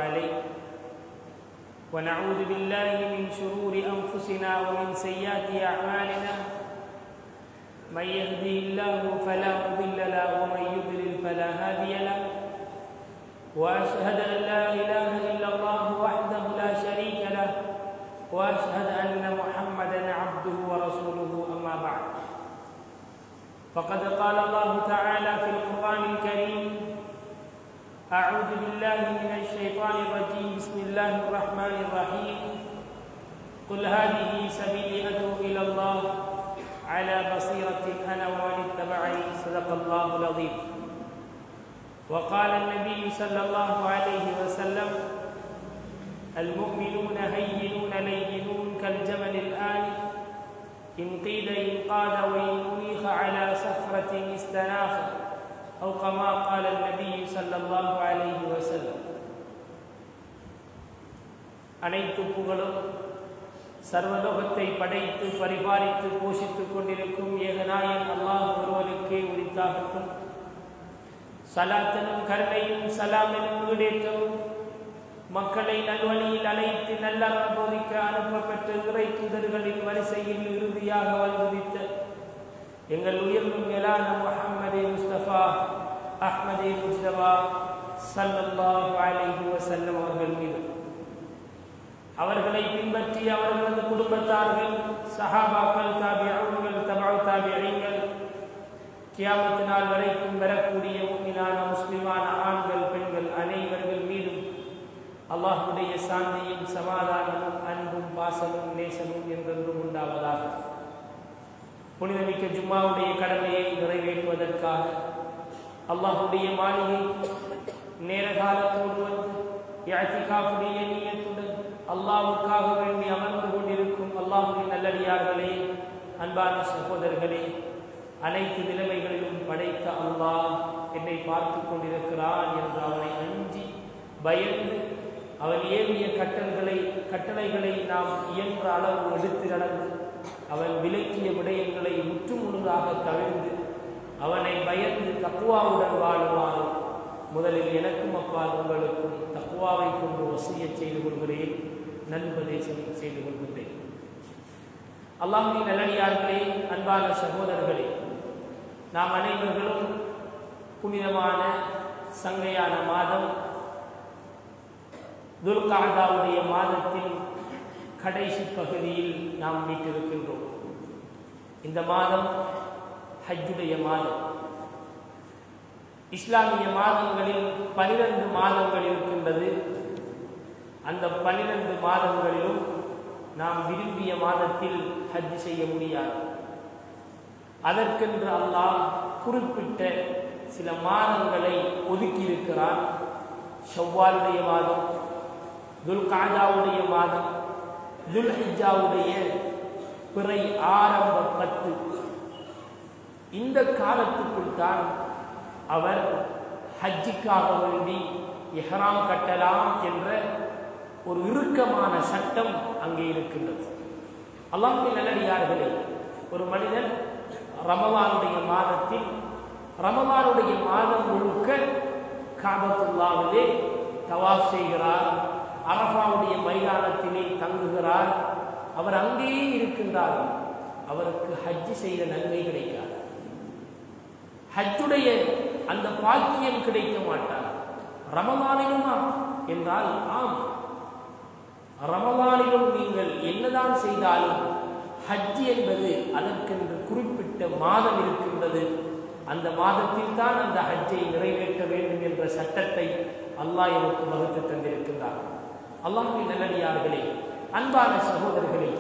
عليه ونعوذ بالله من شرور أنفسنا ومن سيئات أعمالنا من يهده الله فلا مضل له ومن يضلل فلا هادي له وأشهد أن لا إله إلا الله وحده لا شريك له وأشهد أن محمدا عبده ورسوله أما بعد فقد قال الله تعالى في القرآن الكريم أعوذ بالله من الشيطان الرجيم بسم الله الرحمن الرحيم قل هذه سبيلي أدعو إلى الله على بصيرة أنا ومن اتبعني صدق الله العظيم وقال النبي صلى الله عليه وسلم المؤمنون هينون لينون كالجبل الآنف إن قيل انقاد وإن أنيخ على صخرة استناخ أو كما قال النبي صلى الله عليه وسلم அனைத்து புகழும் சர்வலோகத்தை படைத்து பரிபாலித்து போஷித்துக் கொண்டிருக்கும் ஏகநாயன் அல்லாஹ் ஒருவனுக்கே உரித்தாகட்டும். சலாத்தனும் கருணையும் சலாமெனும் ஈடேற்றவும் மக்களை நல்வழியில் அழைத்து நல்லறம் போதிக்க அனுப்பப்பட்ட இறை தூதர்களின் வரிசையில் இறுதியாக வந்துவித்த எங்கள் உயிர்க்கும் மேலான முஹம்மதே முஸ்தபா அஹ்மதே முஸ்தபா ஸல்லல்லாஹு அலைஹி வஸல்லம் அவர்கள் மீது, அவர்களை பின்பற்றி அவர்களது குடும்பத்தார்கள், சஹாபாக்கள், தாபிஊன்கள், தபஉ தாபிஈன்கள், கியாமத் நாள் வரைக்கும் வரக்கூடிய முஃமினான முஸ்லிமான ஆண்கள் பெண்கள் அனைவர்கள் மீதும் அல்லாஹ்வுடைய சாந்தியும் சமாதானமும் அன்பும் பாசமும் நேசமும் என்றென்றும் உண்டாவதாக. புனிதமிக்க ஜும்மாவுடைய கடமையை நிறைவேற்றுவதற்காக அல்லாஹ்வுடைய மாளிகை நேர காலத்தோடு வந்து இஅ்திகாஃபுடைய நியத்துடன் அல்லாஹ்வுக்காக வேண்டி அமர்ந்து கொண்டிருக்கும் அல்லாஹ்வின் நல்லடியார்களே, அன்பான சகோதரர்களே, அனைத்து நிலைமைகளிலும் படைத்த அல்லாஹ் என்னை பார்த்து கொண்டிருக்கிறான் என்று அவனை அஞ்சி பயந்து அவன் ஏவிய கட்டளைகளை நாம் இயன்ற அளவு எடுத்து நடந்து அவன் விலக்கிய விடயங்களை முற்றுமுழுதாக தவிர்த்து அவனை பயந்து தக்வாவுடன் வாழுமாறு முதலில் எனக்கும் அப்பால் உங்களுக்கும் தக்வாவை கொண்டு வசியச் செய்து கொள்கிறேன், நல்பதேசம் செய்து கொள்கின்றேன். அல்லாஹ்வின் நல்லடியார்களே, அன்பான சகோதரர்களே, நாம் அனைவர்களும் புனிதமான சங்கையான மாதம் துல்காதாவுடைய மாதத்தின் கடைசி பகுதியில் நாம் மீட்டிருக்கின்றோம். இந்த மாதம் ஹஜ்ஜுடைய மாதம். இஸ்லாமிய மாதங்களில் 12 மாதங்கள் இருக்கின்றது. அந்த 12 மாதங்களிலும் நாம் விரும்பிய மாதத்தில் ஹஜ் செய்ய முடியாது. அதற்கென்று அல்லாஹ் குறிப்பிட்ட சில மாதங்களை ஒதுக்கியிருக்கிறான். ஷவ்வாலுடைய மாதம், துல்காதாவுடைய மாதம், துல்ஹிஜ்ஜாவுடைய பிறை ஆரம்ப 10. இந்த காலத்துக்குள் தான் அவர் ஹஜ்ஜுக்காக வேண்டி இஹ்ராம் கட்டலாம் என்ற ஒரு இறுக்கமான சட்டம் அங்கே இருக்கின்றது. அல்லாஹ்வின் நல்லடியார்களே, ஒரு மனிதன் ரமலானுடைய மாதத்தில் ரமலானுடைய மாதம் முழுக்க காபத்துல்லாவிலே தவாஃப் செய்கிறார், அரஃபாவுடைய மைதானத்திலே தங்குகிறார், அவர் அங்கேயே இருக்கின்றார். அவருக்கு ஹஜ் செய்த நன்மை கிடைக்காது, ஹஜ்ஜுடைய அந்த பாக்கியம் கிடைக்க மாட்டார். ரமலானிலுமா என்றால் ஆம், ரமலானிலும் நீங்கள் என்னதான் செய்தாலும் ஹஜ் என்பது அதற்கென்று குறிப்பிட்ட மாதம் இருக்கின்றது. அந்த மாதத்தில் தான் அந்த ஹஜ்ஜை நிறைவேற்ற வேண்டும் என்ற சட்டத்தை அல்லாஹ் எனக்கு வகுத்து தந்திருக்கின்றார். அல்லாஹ்வின் நல்லடியார்களே, அன்பான சகோதரர்களே,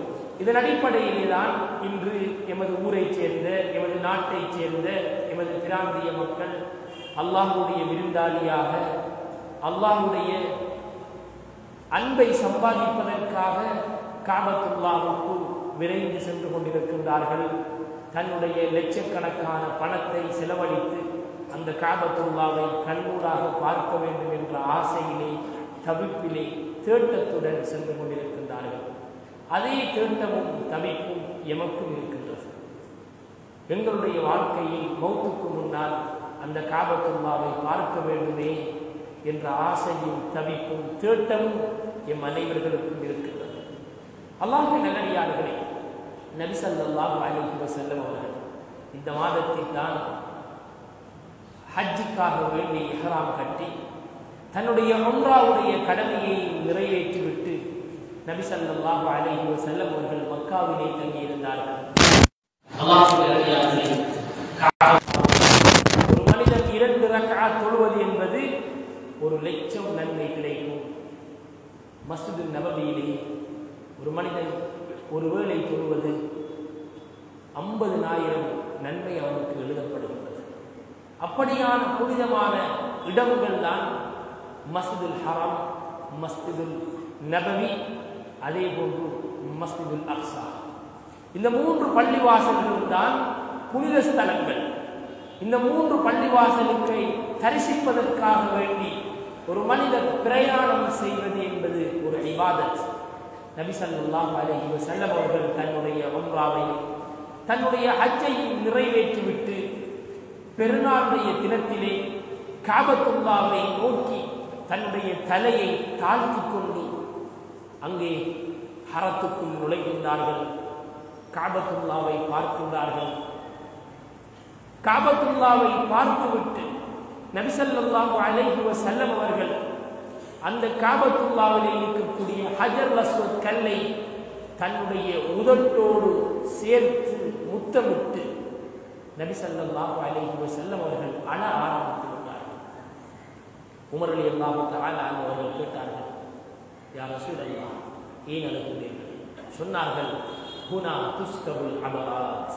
இதன் அடிப்படையிலே தான் இன்று எமது ஊரைச் சேர்ந்த, எமது நாட்டைச் சேர்ந்த, எமது பிராந்திய மக்கள் அல்லாஹ்வுடைய விருந்தாளியாக, அல்லாஹ்வுடைய அன்பை சம்பாதிப்பதற்காக காபத்துல்லாஹுக்கு விரைந்து சென்று கொண்டிருக்கின்றார்கள். தன்னுடைய லட்சக்கணக்கான பணத்தை செலவழித்து அந்த காபத்துல்லாவை கண்ணூராக பார்க்க வேண்டும் என்ற ஆசையிலே, தவிப்பிலே, தேட்டத்துடன் சென்று கொண்டிருக்கின்றார்கள். அதே தேட்டமும் தவிப்பும் எமக்கும் இருக்கின்றது. எங்களுடைய வாழ்க்கையில் மௌத்துக்கு முன்னால் அந்த காபத்துல்லாவை பார்க்க வேண்டுமே என்ற ஆசையும் தவிப்பும் தேட்டமும் எம் அனைவர்களுக்கும் இருக்கிறது. அல்லாஹ்வின் நல்லடியார்களே, நபி ஸல்லல்லாஹு அலைஹி வஸல்லம் அவர்கள் இந்த மாதத்தில் தான் ஹஜ்ஜுக்காக வேண்டி இஹ்ராம் கட்டி தன்னுடைய உம்ராவுடைய கடமையை நிறைவேற்றிவிட்டு நபி ஸல்லல்லாஹு அலைஹி வஸல்லம் அவர்கள் மக்காவிலே தங்கியிருந்தார்கள். ஒரு மனிதன் 2 ரக்அத் தொழுவது என்பது 1,00,000 நன்மை கிடைக்கும். மஸ்ஜிது நபவியிலே ஒரு மனிதன் ஒரு வேளை தொழுவது 50,000 நன்மை அவனுக்கு எழுதப்படுகிறது. அப்படியான புனிதமான இடங்கள் தான் மஸ்ஜிதுல் ஹரம், மஸ்ஜிதுல் நபவி, அதே போன்று மஸ்ஜிதுல் அக்ஸா. இந்த 3 பள்ளிவாசல்கள் தான் புனித ஸ்தலங்கள். இந்த 3 பள்ளிவாசலுக்கை தரிசிப்பதற்காக வேண்டி ஒரு மனிதர் பிரயாணம் செய்வது என்பது ஒரு இபாதத். நபி ஸல்லல்லாஹு அலைஹி வஸல்லம் அவர்கள் தன்னுடைய உம்ராவையும் தன்னுடைய ஹஜ்ஜையும் நிறைவேற்றிவிட்டு பெருநாளுடைய தினத்திலே காபத்துல்லாவை நோக்கி தன்னுடைய தலையை தாழ்த்திக் கொண்டு அங்கே ஹரத்துக்குள் நுழைகின்றார்கள். காபத்துல்லாவை பார்க்கின்றார்கள். காபத்துல்லாவை பார்த்துவிட்டு நபி ஸல்லல்லாஹு அலைஹி வஸல்லம் அவர்கள் அந்த காபத்துல்லாவிலே இருக்கக்கூடிய ஹஜர் அஸ்வத் கல்லை தன்னுடைய உதட்டோடு சேர்த்து முத்தமிட்டு நபி ஸல்லல்லாஹு அலைஹி வஸல்லம் அவர்கள் அழ ஆரம்பித்து விட்டார்கள். உமர் ரலியல்லாஹு தஆலா அவர்கள் கேட்டார்கள், யா ரசூலல்லாஹ், ஏன் அழுகிறீர்கள்? சொன்னார்கள், ஹுனா துஸ்கபுல் அபராத்,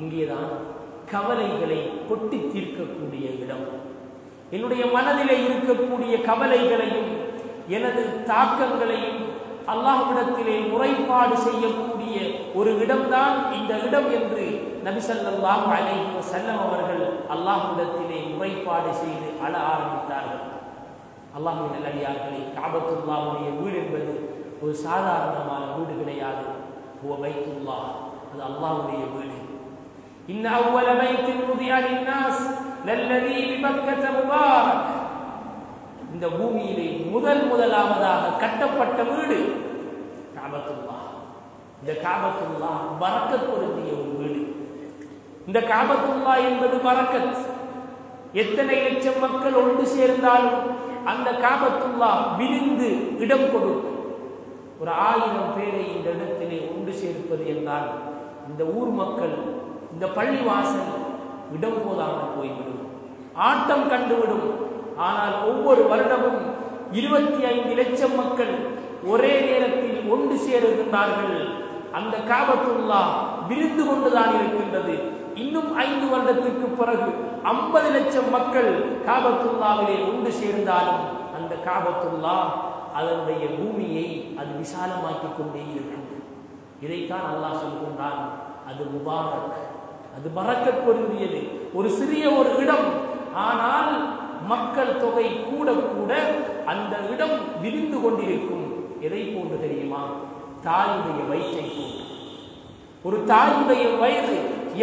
இங்கேதான் கவலைகளை கொட்டி தீர்க்கக்கூடிய இடம். என்னுடைய மனதிலே இருக்கக்கூடிய கவலைகளையும் எனது தாக்கங்களையும் அல்லாஹ்விடத்திலே முறைப்பாடு செய்யக்கூடிய ஒரு இடம்தான் இந்த இடம் என்று நபி ஸல்லல்லாஹு அலைஹி வஸல்லம் அவர்கள் அல்லாஹ்விடத்திலே முறைப்பாடு செய்து அழ ஆரம்பித்தார்கள். அல்லாஹ்வின் நல்லடியார்களே, காபத்துல்லாஹ்வுடைய வீடு என்பது ஒரு சாதாரணமான வீடு கிடையாது. ஹுவ பைத்துல்லாஹ், அது அல்லாஹ்வுடைய வீடு. இன்ன அவ்வல பைத்தின் உதிஅ லின்னாஸ் லல்லதீ பிமக்கத முபாரக், இந்த பூமியிலே முதலாவதாக கட்டப்பட்ட வீடு காபத்துல்லாஹ். இந்த காபத்துல்லாஹ் பரக்கத் பொருந்திய ஒரு வீடு. இந்த காபத்துல்லாஹ் என்பது பரக்கத். எத்தனை லட்சம் மக்கள் ஒன்று சேர்ந்தாலும் அந்த காபத்துல்லாஹ் விரிந்து இடம் கொடுக்கும். ஒரு 1000 பேரை இந்த இடத்திலே ஒன்று சேர்ப்பது என்றால் இந்த ஊர் மக்கள், இந்த பள்ளிவாசல் இடம் போதாமல் போய்விடும், ஆட்டம் கண்டுவிடும். ஆனால் ஒவ்வொரு வருடமும் 25 லட்சம் மக்கள் ஒரே நேரத்தில் ஒன்று சேருகின்றார்கள். அந்த காபத்துல்லாஹ் விரிந்து கொண்டுதான் இருக்கின்றது. இன்னும் 5 வருடத்துக்கு பிறகு 50 லட்சம் மக்கள் காபத்துல்லாவிலே ஒன்று சேர்ந்தாலும் அந்த காபத்துல்லாஹ் அதனுடைய பூமியை அது விசாலமாக்கிக் கொண்டே இருக்கும். இதைத்தான் அல்லாஹ் சொல்கின்றான், அது முபாரக், அது பரக்கத் பொருந்தியது. ஒரு சிறிய ஒரு இடம், ஆனால் மக்கள் தொகை கூட கூட அந்த இடம் விரிந்து கொண்டிருக்கும். எதை போன்று தெரியுமா? தாயுடைய வயிற்றை போன்று. ஒரு தாயுடைய வயது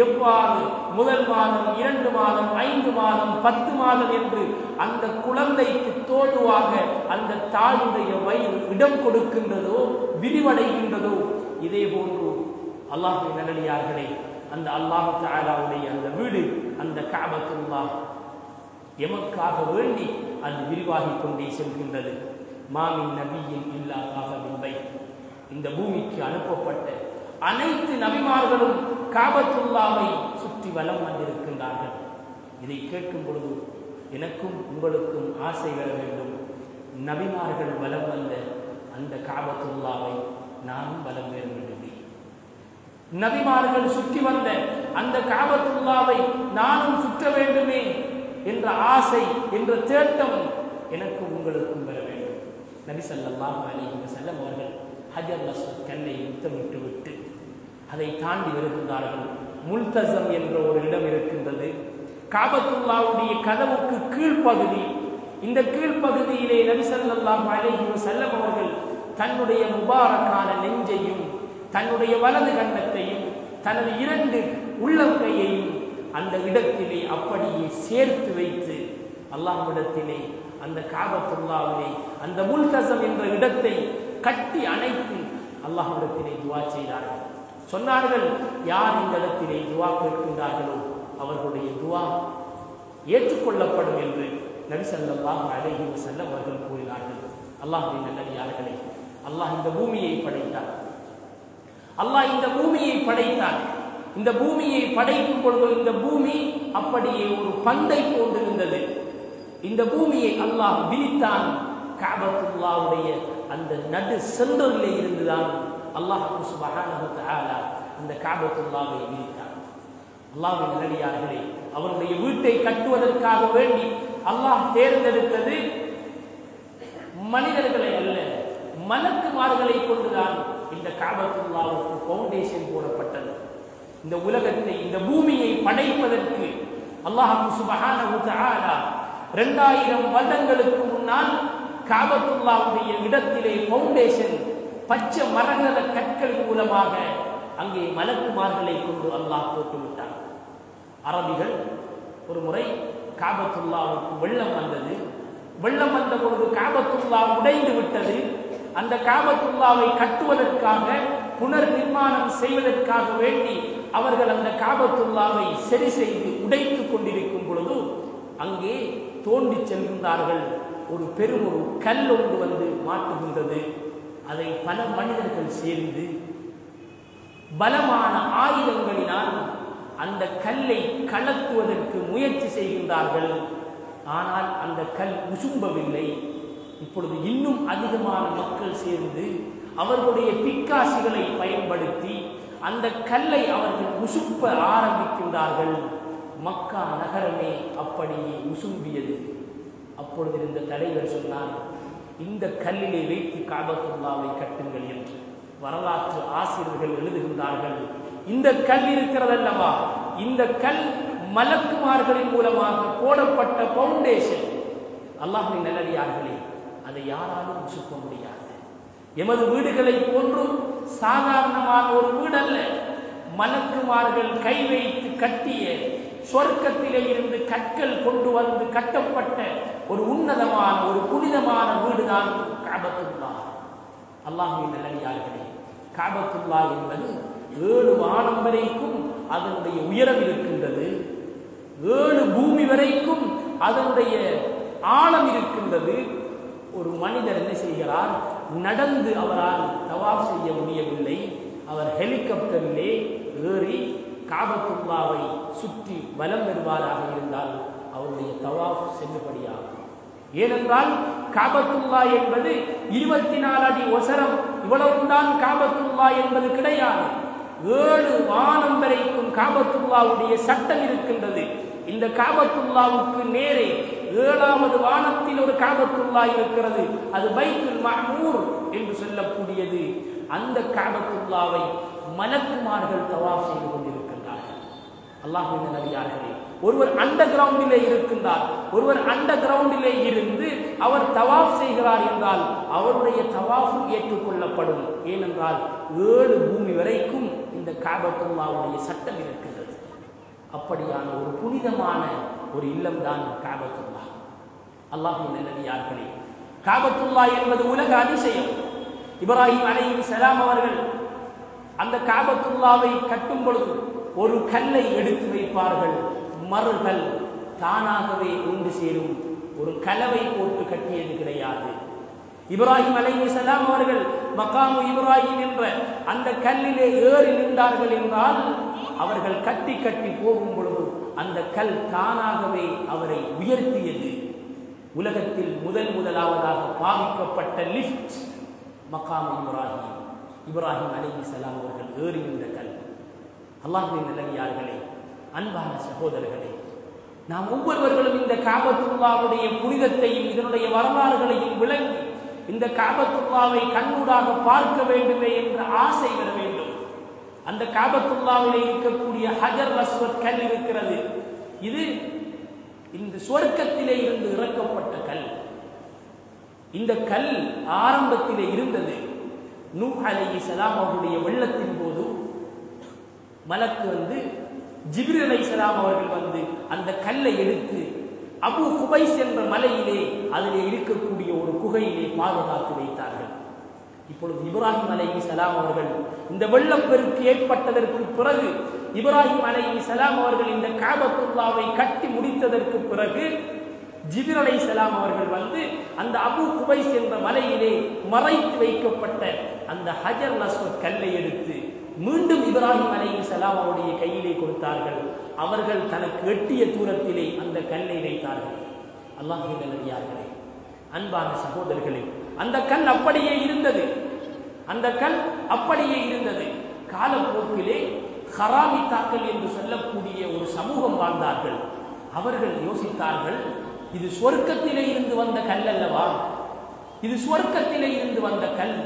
எவ்வாறு முதல் மாதம், 2 மாதம், 5 மாதம், 10 மாதம் என்று அந்த குழந்தைக்கு தோதுவாக அந்த தாயுடைய வயிறு இடம் கொடுக்கின்றதோ, விரிவடைகின்றதோ, இதே போன்று அல்லாஹ்வின் நல்லடியார்களே, அந்த அல்லாஹ் தஆலாவுடைய அந்த வீடு, அந்த கஅபத்துல்லாஹ் எமக்காக வேண்டி அது விரிவாகிக் கொண்டே செல்கின்றது. மாமின் நபியின் இல்லா காஃபின் பைத், இந்த பூமிக்கு அனுப்பப்பட்ட அனைத்து நபிமார்களும் காபத்துல்லாவை சுற்றி வலம் வந்திருக்கின்றார்கள். இதை கேட்கும் பொழுது எனக்கும் உங்களுக்கும் ஆசை வர வேண்டும். நபிமார்கள் வலம் வந்த அந்த காபத்துல்லாவை நானும் வலம் பெற வேண்டுமே. நபிமார்கள் சுற்றி வந்த அந்த காபத்துல்லாவை நானும் சுற்ற வேண்டுமே என்ற ஆசை, என்ற தேட்டம் எனக்கும் உங்களுக்கும் வர வேண்டும். நபி ஸல்லல்லாஹு அலைஹி வஸல்லம் அவர்கள் ஹஜர் அஸ்வத் கல்லை முத்தமிட்டு விட்டு அதை தாண்டி வருகின்றார்கள். முல்தஸம் என்ற ஒரு இடம் இருக்கின்றது. காபத்துல்லாவுடைய கதவுக்கு கீழ்ப்பகுதி. இந்த கீழ்ப்பகுதியிலே நபி ஸல்லல்லாஹு அலைஹி வஸல்லம் அவர்கள் தன்னுடைய முபாரக்கான நெஞ்சையும் தன்னுடைய வலது கன்னத்தையும் தனது 2 உள்ளங்கையையும் அந்த இடத்திலே அப்படியே சேர்த்து வைத்து அல்லாஹ்விடத்திலே அந்த காபத்துல்லாஹ்வை அந்த முல்தஸம் என்ற இடத்தை கட்டி அணைத்து அல்லாஹ்விடத்திலே துஆ செய்தார்கள். சொன்னார்கள், யார் இந்த இடத்திலே துஆ கேட்கின்றார்களோ அவர்களுடைய துஆ ஏற்றுக்கொள்ளப்படும் என்று நபி ஸல்லல்லாஹு அலைஹி வஸல்லம் அவர்கள் கூறினார்கள். அல்லாஹ்வின் நல்லடியார்களே, அல்லாஹ் இந்த பூமியை படைத்தார். அல்லாஹ் இந்த பூமியை படைத்தார். இந்த பூமியை படைக்கும் பொழுது இந்த பூமி அப்படியே ஒரு பந்தை போன்றிருந்தது. இந்த பூமியை அல்லாஹ் விரித்தான். கஅபத்துல்லாஹ்வுடைய அந்த நடு சென்டரிலே இருந்துதான் அல்லாஹ் சுப்ஹானஹு வ தஆலா அந்த கஅபத்துல்லாஹ்வை விரித்தான். அல்லாஹ்வின் நல்லடியார்களே, அவருடைய வீட்டை கட்டுவதற்காக வேண்டி அல்லாஹ் தேர்ந்தெடுத்தது மனிதர்களை அல்ல, மலக்குமார்களை கொண்டுதான் இந்த கஅபத்துல்லாஹ்வுக்கு ஃபவுண்டேஷன் போடப்பட்டது. இந்த உலகத்தை, இந்த பூமியை படைப்பதற்கு அல்லாஹ் சுப்ஹானஹு வ தஆலா 2000 வருடங்களுக்கு முன்னால் கஅபத்துல்லாஹ்வுடைய இடத்திலே ஃபவுண்டேஷன் பச்சை மரகத கற்களின் மூலமாக அங்கே மலக்குமார்களை கொண்டு அல்லாஹ் போட்டு விட்டார். அரபிகள் ஒரு முறை கஅபத்துல்லாஹ்வுக்கு வெள்ளம் வந்தது. வெள்ளம் வந்த பொழுது கஅபத்துல்லாஹ் உடைந்து விட்டது. அந்த கஅபத்துல்லாஹ்வை கட்டுவதற்காக, புனர் நிர்மாணம் செய்வதற்காக வேண்டி அவர்கள் அந்த கஅபத்துல்லாஹ்வை சரி செய்து உடைத்துக் கொண்டிருக்கும் பொழுது அங்கே தோண்டி செல்கின்றார்கள். ஒரு பெரும் ஒரு கல் ஒன்று வந்து மாட்டுகின்றது. அதை பல மனிதர்கள் சேர்ந்து பலமான ஆயுதங்களினால் அந்த கல்லை கலத்துவதற்கு முயற்சி செய்கின்றார்கள். ஆனால் அந்த கல் உசும்பவில்லை. இப்பொழுது இன்னும் அதிகமான மக்கள் சேர்ந்து அவர்களுடைய பிக்காசிகளை பயன்படுத்தி அந்த கல்லை அவர்கள் உசுப்ப ஆரம்பிக்கின்றார்கள். மக்கா நகரமே அப்படியே உசும்பியது. அப்பொழுது இருந்த தலைவர் சொன்னார், இந்த கல்லிலே வைத்து கஅபத்துல்லாஹ்வை கட்டுங்கள் என்று. வரலாற்று ஆசிரியர்கள் எழுதுகின்றார்கள், இந்த கல் இருக்கிறதல்லவா, இந்த கல் மலக்குமார்களின் மூலமாக போடப்பட்ட ஃபவுண்டேஷன். அல்லாஹ்வின் நல்லடியார்களே, அதை யாராலும் உசுப்ப முடியாது. எமது வீடுகளை போன்று சாதாரணமான ஒரு வீடு அல்ல. மலக்குமார்கள் கை வைத்து கட்டிய, சொர்க்கத்திலே இருந்து கற்கள் கொண்டு வந்து கட்டப்பட்ட ஒரு உன்னதமான, ஒரு புனிதமான வீடுதான் கஅபத்துல்லாஹ். அல்லாஹ்வின் நல்லடியார்களே, கஅபத்துல்லாஹ் என்பது 7 வானம் வரைக்கும் அதனுடைய உயரம் இருக்கின்றது. 7 பூமி வரைக்கும் அதனுடைய ஆழம் இருக்கின்றது. ஒரு மனிதர் என்ன செய்கிறார், நடந்து அவரால் தவாஃப் செய்ய முடியவில்லை. அவர் ஹெலிகாப்டரிலே ஏறி கஅபத்துல்லாஹ்வை சுற்றி வலம் வருவாராக இருந்தால் அவருடைய தவாஃப் செல்லுபடியாகும். ஏனென்றால் கஅபத்துல்லாஹ் என்பது 24 அடி ஒசரம். இவ்வளவுதான் கஅபத்துல்லாஹ் என்பது கிடையாது. 7 வானம் வரைக்கும் கஅபத்துல்லாஹ்வுடைய சட்டம் இருக்கின்றது. இந்த கஅபத்துல்லாஹ்வுக்கு நேரே 7வது வானத்தில் ஒரு கஅபத்துல்லாஹ் இருக்கிறது. அது பைத்துல் மஅமூர் என்று சொல்லக்கூடியது. அந்த கஅபத்துல்லாஹ்வை மலக்குமார்கள் தவாஃப் செய்து கொண்டிருக்கின்றார்கள். அல்லாஹ்வின் நல்லடியார்களே, ஒருவர் அண்டர் கிரவுண்டிலே இருக்கின்றார். ஒருவர் அண்டர் கிரவுண்டிலே இருந்து அவர் தவாஃப் செய்கிறார் என்றால் அவருடைய தவாஃப் ஏற்றுக்கொள்ளப்படும். ஏனென்றால் 7 பூமி வரைக்கும் இந்த கஅபத்துல்லாஹ்வுடைய சட்டம் இருக்கின்றது. அப்படியான ஒரு புனிதமான ஒரு இல்லம் தான் கஅபத்துல்லாஹ். அல்லாஹ்வின் நல்லடியார்களே, கஅபத்துல்லாஹ் என்பது உலக அதிசயம். இப்ராஹிம் அலைஹிஸ்ஸலாம் அவர்கள் அந்த கஅபத்துல்லாஹ்வை கட்டும் பொழுது ஒரு கல்லை எடுத்து வைப்பார்கள். மறுகள் தானாகவே ஒன்று சேரும். ஒரு கலவை போட்டு கட்டியது கிடையாது. இப்ராஹிம் அலைஹிஸ்ஸலாம் அவர்கள் மகாமு இப்ராஹிம் என்ற அந்த கல்லிலே ஏறி நின்றார்கள் என்றால் அவர்கள் கட்டி கட்டி போகும் பொழுது அந்த கல் தானாகவே அவரை உயர்த்தியது. உலகத்தில் முதலாவதாக பாவிக்கப்பட்ட லிஃப்ட் மகாமு இப்ராஹிம். இப்ராஹிம் அலைஹிஸ்ஸலாம் அவர்கள் ஏறி நின்ற கல். அல்லாஹ்வின் நல்லடியார்களே, அன்பான சகோதரர்களே, நாம் ஒவ்வொருவர்களும் இந்த கஅபத்துல்லாஹ்வுடைய புனிதத்தையும் இதனுடைய வரலாறுகளையும் விளங்கி இந்த கஅபத்துல்லாஹ்வை கண்ணூடாக பார்க்க வேண்டுமே என்ற ஆசை வர வேண்டும். அந்த கஅபத்துல்லாஹ்விலே இருக்கக்கூடிய ஹஜர் அஸ்வத் கல் இருக்கிறது. இது இந்த சொர்க்கத்திலே இருந்து இறக்கப்பட்ட கல். இந்த கல் ஆரம்பத்திலே இருந்தது. நூஹ் அலைஹிஸ்ஸலாம் அவருடைய வெள்ளத்தின் போது மலக்கு வந்து ஜிப்ரீல் அலைஹிஸ்ஸலாம் அவர்கள் வந்து அந்த கல்லை எடுத்து அபு குபைஸ் என்ற மலையிலே அதிலே இருக்கக்கூடிய ஒரு குகையிலே பாதுகாத்து வைத்தார்கள். இப்பொழுது இப்ராஹிம் அலைஹிஸ்ஸலாம் அவர்கள் இந்த வெள்ளப்பெருக்கு ஏற்பட்டதற்கு பிறகு, இப்ராஹிம் அலைஹிஸ்ஸலாம் அவர்கள் இந்த காபத்துல்லாவை கட்டி முடித்ததற்கு பிறகு ஜிப்ரீல் அலைஹிஸ்ஸலாம் அவர்கள் வந்து அந்த அபு குபைஸ் என்ற மலையிலே மறைத்து வைக்கப்பட்ட அந்த ஹஜர் அஸ்வத் கல்லை எடுத்து மீண்டும் இப்ராஹிம் அலைஹிஸ்ஸலாம் அவருடைய கையிலே கொடுத்தார்கள். அவர்கள் தனக்கு எட்டிய தூரத்திலே அந்த கல்லை வைத்தார்கள். அல்லாஹ்வின் நல்லடியார்களே, அன்பான சகோதரர்களே, அந்த கல் அப்படியே இருந்தது. அந்த கல் அப்படியே இருந்தது. காலப்போக்கிலே ஹராமித்தாக்கள் என்று சொல்லக்கூடிய ஒரு சமூகம் வாழ்ந்தார்கள். அவர்கள் யோசித்தார்கள், இது சொர்க்கத்திலே இருந்து வந்த கல் அல்லவா, இது சொர்க்கத்திலே இருந்து வந்த கல்.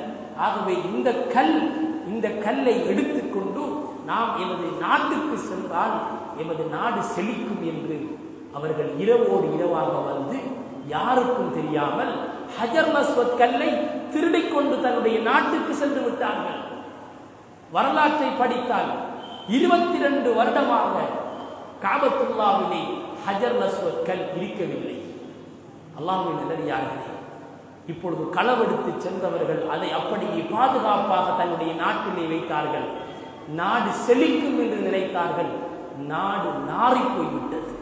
ஆகவே இந்த கல்லை எடுத்துக்கொண்டு நாம் எமது நாட்டுக்கு சென்றால் எமது நாடு செழிக்கும் என்று அவர்கள் இரவோடு இரவாக வந்து யாருக்கும் தெரியாமல் ஹஜர் அஸ்வத் கல்லை திருடிக்கொண்டு தன்னுடைய நாட்டுக்கு சென்று விட்டார்கள். வரலாற்றை படித்தால் 22 வருடமாக காபத்துல்லாவிலே ஹஜர் அஸ்வத் கல் இருக்கவில்லை. அல்லாஹ்வின் நல்லடியார்களே, இப்பொழுது களவெடுத்து சென்றவர்கள் அதை அப்படியே பாதுகாப்பாக தன்னுடைய நாட்டிலே வைத்தார்கள். நாடு செழிக்கும் என்று நினைத்தார்கள். நாடு நாறி போய்விட்டது.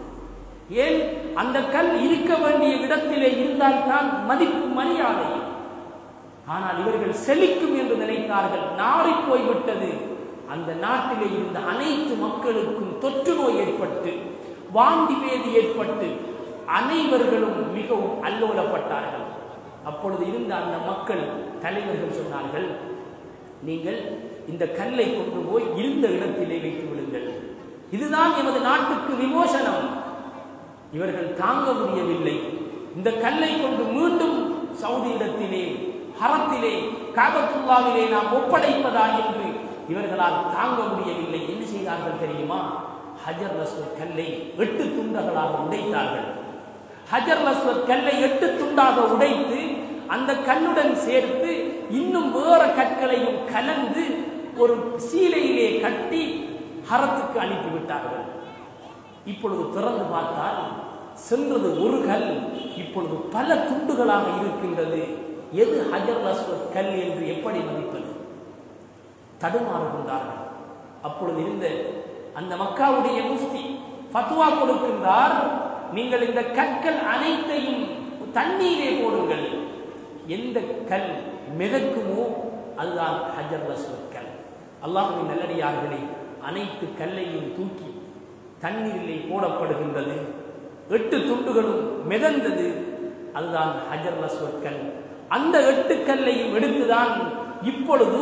ஏன்? அந்த கல் இருக்க வேண்டிய இடத்திலே இருந்தால்தான் மதிப்பு மரியாதை. ஆனால் இவர்கள் செழிக்கும் என்று நினைத்தார்கள். நாறி போய்விட்டது. அந்த நாட்டிலே இருந்த அனைத்து மக்களுக்கும் தொற்று நோய் ஏற்பட்டு, வாந்தி பேதி ஏற்பட்டு அனைவர்களும் மிகவும் அல்லோலப்பட்டார்கள். அப்பொழுது இருந்த அந்த மக்கள் தலைவர்கள் சொன்னார்கள், நீங்கள் இந்த கல்லை கொண்டு போய் இருந்த இடத்திலே வைத்து விடுங்கள், இதுதான் எமது நாட்டுக்கு விமோசனம். இவர்கள் தாங்க முடியவில்லை. இந்த கல்லை கொண்டு மீண்டும் சவுதி இடத்திலே, ஹரத்திலே, காபத்துல்லாவிலே நாம் ஒப்படைப்பதா என்று இவர்களால் தாங்க முடியவில்லை. என்ன செய்தார்கள் தெரியுமா? ஹஜர் அஸ்வத் கல்லை 8 துண்டங்களாக உடைத்தார்கள். ஹஜர் அஸ்வத் கல்லை 8 துண்டாக உடைத்து அந்த கல்லுடன் சேர்த்து இன்னும் வேற கற்களையும் கலந்து ஒரு சீலையிலே கட்டி ஹரத்துக்கு அனுப்பிவிட்டார்கள். இப்பொழுது திறந்து பார்த்தால் சென்றது ஒரு கல், இப்பொழுது பல துண்டுகளாக இருக்கின்றது. எது ஹஜர் அஸ்வத் கல் என்று எப்படி மதிப்பது? தடுமாறுகின்றார்கள். அப்பொழுது இருந்த அந்த மக்காவுடைய முஃப்தி ஃபத்வா கொடுக்கின்றார், நீங்கள் இந்த கற்கள் அனைத்தையும் தண்ணீரே போடுங்கள், எந்த கல் மிதக்குமோ அதுதான் ஹஜர் அஸ்வத் கல். அல்லாஹ்வின் நல்லடியார்களே, அனைத்து கல்லையும் தூக்கி தண்ணீரிலே போடப்படுகின்றது. 8 துண்டுகளும் மிதந்தது, அதுதான் ஹஜர் அஸ்வத் கல். அந்த 8 கல்லையும் எடுத்துதான் இப்பொழுது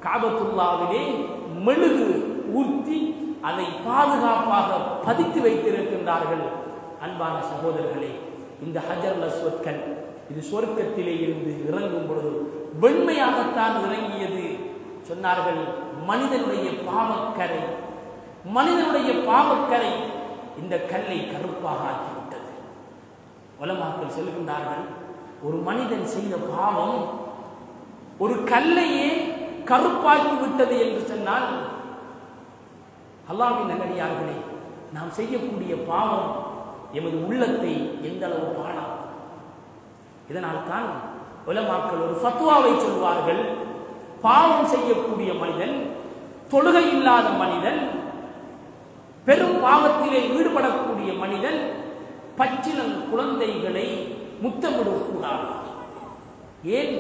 காபத்துல்லாவிலே மெழுகு ஊற்றி அதை பாதுகாப்பாக பதித்து வைத்திருக்கின்றார்கள். அன்பான சகோதரர்களே, இந்த ஹஜர் அஸ்வத் கல் இது சொர்க்கத்திலே இருந்து இறங்கும் பொழுது வெண்மையாகத்தான் இறங்கியது. சொன்னார்கள், மனிதனுடைய பாவக்கரை இந்த கல்லை கருப்பாக ஆக்கிவிட்டது. உலமாக்கள் சொல்கின்றார்கள், ஒரு மனிதன் செய்த பாவம் ஒரு கல்லையே கருப்பாக்கி விட்டது என்று சொன்னால், அல்லாஹ்வின் நல்லடியார்களே, நாம் செய்யக்கூடிய பாவம் எமது உள்ளத்தை எந்த அளவு பாழாக்கும். இதனால் தான் உலமாக்கள் ஒரு ஃபத்வாவை சொல்வார்கள், பாவம் செய்யக்கூடிய மனிதன், தொழுகை இல்லாத மனிதன், பெரும் பாவத்திலே ஈடுபடக்கூடிய மனிதன் பச்சிளம் குழந்தைகளை முத்தமிடக்கூடாது. ஏன்?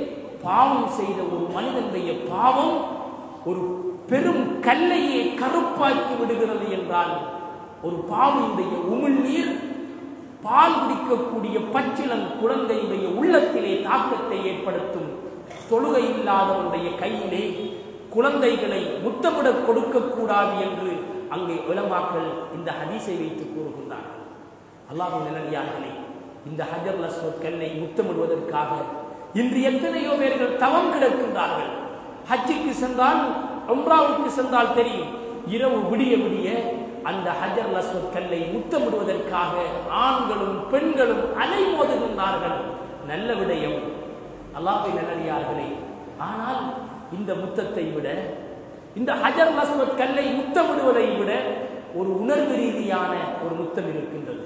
பாவம் செய்த ஒரு மனிதனுடைய பாவம் ஒரு பெரும் கல்லையே கருப்பாக்கி விடுகிறது என்றால், ஒரு பாவியுடைய உமிழ்நீர் பால் குடிக்கக்கூடிய பச்சிளம் குழந்தையுடைய உள்ளத்திலே தாக்கத்தை ஏற்படுத்தும். தொழுகை இல்லாதவருடைய கையிலே குழந்தைகளை முத்தமிடக் கொடுக்கக்கூடாது என்று அங்கே உலமாக்கள் இந்த ஹதீஸை வைத்து கூறுகின்றார்கள். அல்லாஹ்வின் நல்லடியார்களே, இந்த ஹஜர் அஸ்வத் கல்லை முத்தமிடுவதற்காக இன்று எத்தனையோ பேர்கள் தவம் கிடக்கின்றார்கள். ஹஜ்ஜுக்கு சென்றால், உம்ராவுக்கு சென்றால் தெரியும், இரவு விடிய விடிய அந்த ஹஜர் அஸ்வத் கல்லை முத்தமிடுவதற்காக ஆண்களும் பெண்களும் அலைமோதுகின்றார்கள். நல்ல விடயம், அல்லாஹ்வின் நல்லடியார்களே. ஆனால் இந்த முத்தத்தை விட, இந்த ஹஜர் அஸ்வத் கல்லை முத்தமிடுவதை விட ஒரு உணர்வு ரீதியான ஒரு முத்தம் இருக்கின்றது.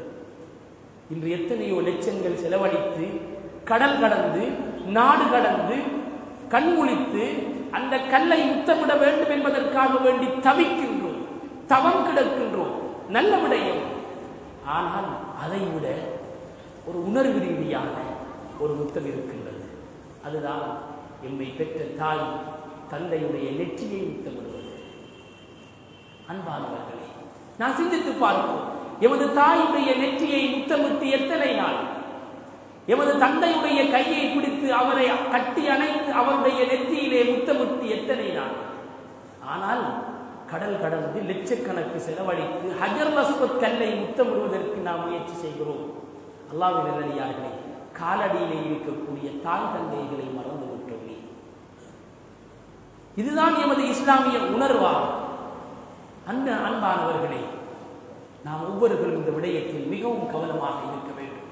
இன்று எத்தனையோ லட்சங்கள் செலவழித்து கடல் கடந்து நாடு கடந்து கண்முழித்து அந்த கல்லை முத்தமிட வேண்டும் என்பதற்காக வேண்டி தவிக்கின்றோம், தவம் கிடக்கின்றோம். நல்ல விடயம். ஆனால் அதை விட ஒரு உணர்வு ரீதியான ஒரு முத்தம் இருக்கின்றது. அதுதான் எம்மை பெற்ற தாய் தந்தையுடைய நெற்றியை முத்தமிடுவது. அன்பானவர்களே, நான் சிந்தித்து பார்ப்போம். எமது தாயுடைய நெற்றியை முத்தமிட்டு எத்தனை நாள்? எமது தந்தையுடைய கையை பிடித்து அவரை கட்டி அணைத்து அவருடைய நெற்றியிலே முத்தமிட்டு எத்தனை நாள்? ஆனால் கடல் கடந்து லட்சக்கணக்கு செலவழித்து ஹஜர் அஸ்வத் கல்லை முத்தமிடுவதற்கு நாம் முயற்சி செய்கிறோம். அல்லாஹ்வின் நல்லடியார்களே, காலடியிலே இருக்கக்கூடிய தாய் தந்தைகளை மறந்து விட்டோமே. இதுதான் எமது இஸ்லாமிய உணர்வா? அன்பானவர்களே, நாம் ஒவ்வொருவரும் இந்த விடயத்தில் மிகவும் கவனமாக இருக்க வேண்டும்.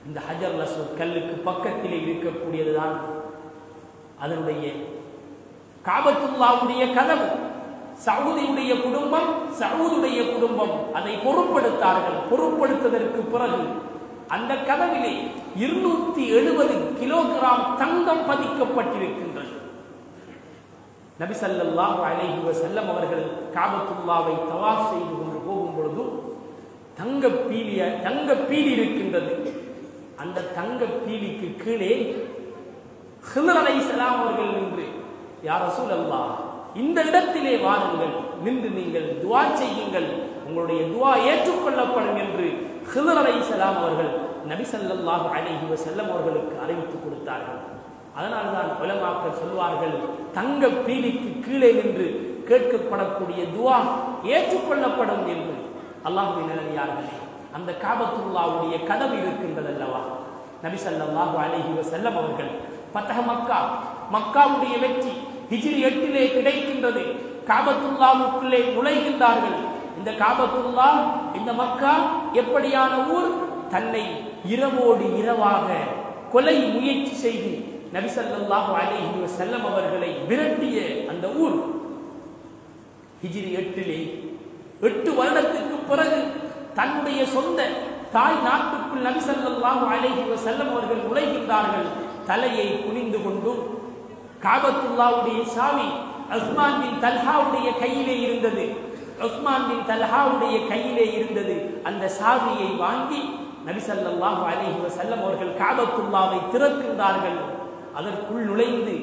இந்த ஹஜர் அஸ்வத் கல்லுக்கு பக்கத்திலே இருக்கக்கூடியதுதான் அதனுடைய காபத்துல்லாவுடைய கதவு. சவுதியுடைய குடும்பம், சவுதுடைய குடும்பம் அதை பொருட்படுத்தார்கள். பொருட்படுத்ததற்கு பிறகு அந்த கதவிலே 270 கிலோகிராம் தங்கம் பதிக்கப்பட்டிருக்கின்றது. நபி ஸல்லல்லாஹு அலைஹி வஸல்லம் அவர்கள் காபத்துல்லாவை தவாஃப் செய்து கொண்டு போகும் பொழுது தங்க பீலி இருக்கின்றது. அந்த தங்க பீலிக்கு கீழே ஹிதர் அலைஹிஸ்ஸலாம் அவர்கள் நின்று, யா ரசூலல்லாஹ், இந்த இடத்திலே வாருங்கள், நின்று நீங்கள் துஆ செய்யுங்கள், உங்களுடைய துஆ ஏற்றுக்கொள்ளப்படும் என்று ஹிதர் அலைஹிஸ்ஸலாம் அவர்கள் நபி ஸல்லல்லாஹு அலைஹி வஸல்லம் அவர்களுக்கு அறிவித்து கொடுத்தார்கள். அதனால்தான் உலமாக்கள் சொல்வார்கள், தங்க பீலிக்கு கீழே நின்று கேட்கப்படக்கூடிய துஆ ஏற்றுக்கொள்ளப்படும் என்று. அல்லாஹ்வின் நல்லடியார்களே, அந்த காபத்துல்லாவுடைய கதவு இருக்கின்றது அல்லவா? நபி ஸல்லல்லாஹு அலைஹி வஸல்லம் அவர்கள் ஃபத்ஹ் மக்கா, மக்காவுடைய வெற்றி ஹிஜ்ரி 8 கிடைக்கின்றது. காபத்துல்லாவுக்குள்ளே நுழைகின்றார்கள். இந்த காபத்துல்லா, இந்த மக்கா எப்படியான ஊர்? தன்னை இரவோடு இரவாக கொலை முயற்சி செய்து நபி ஸல்லல்லாஹு அலைஹி வஸல்லம் அவர்களை விரட்டிய அந்த ஊர். ஹிஜ்ரி 8 வருடத்துக்கு பிறகு தன்னுடைய சொந்த தாய் நாட்டுக்குள் நபி ஸல்லல்லாஹு அலைஹி வஸல்லம் அவர்கள் நுழைகின்றார்கள். தலையை குனிந்து கொண்டு காபத்துல்லாவுடைய சாவி உஸ்மான் பின் தல்ஹாவுடைய கையிலே இருந்தது. அந்த சாவியை வாங்கி நபி ஸல்லல்லாஹு அலைஹி வஸல்லம் அவர்கள் காபத்துல்லாவை திறக்கின்றார்கள். அதற்குள் நுழைந்து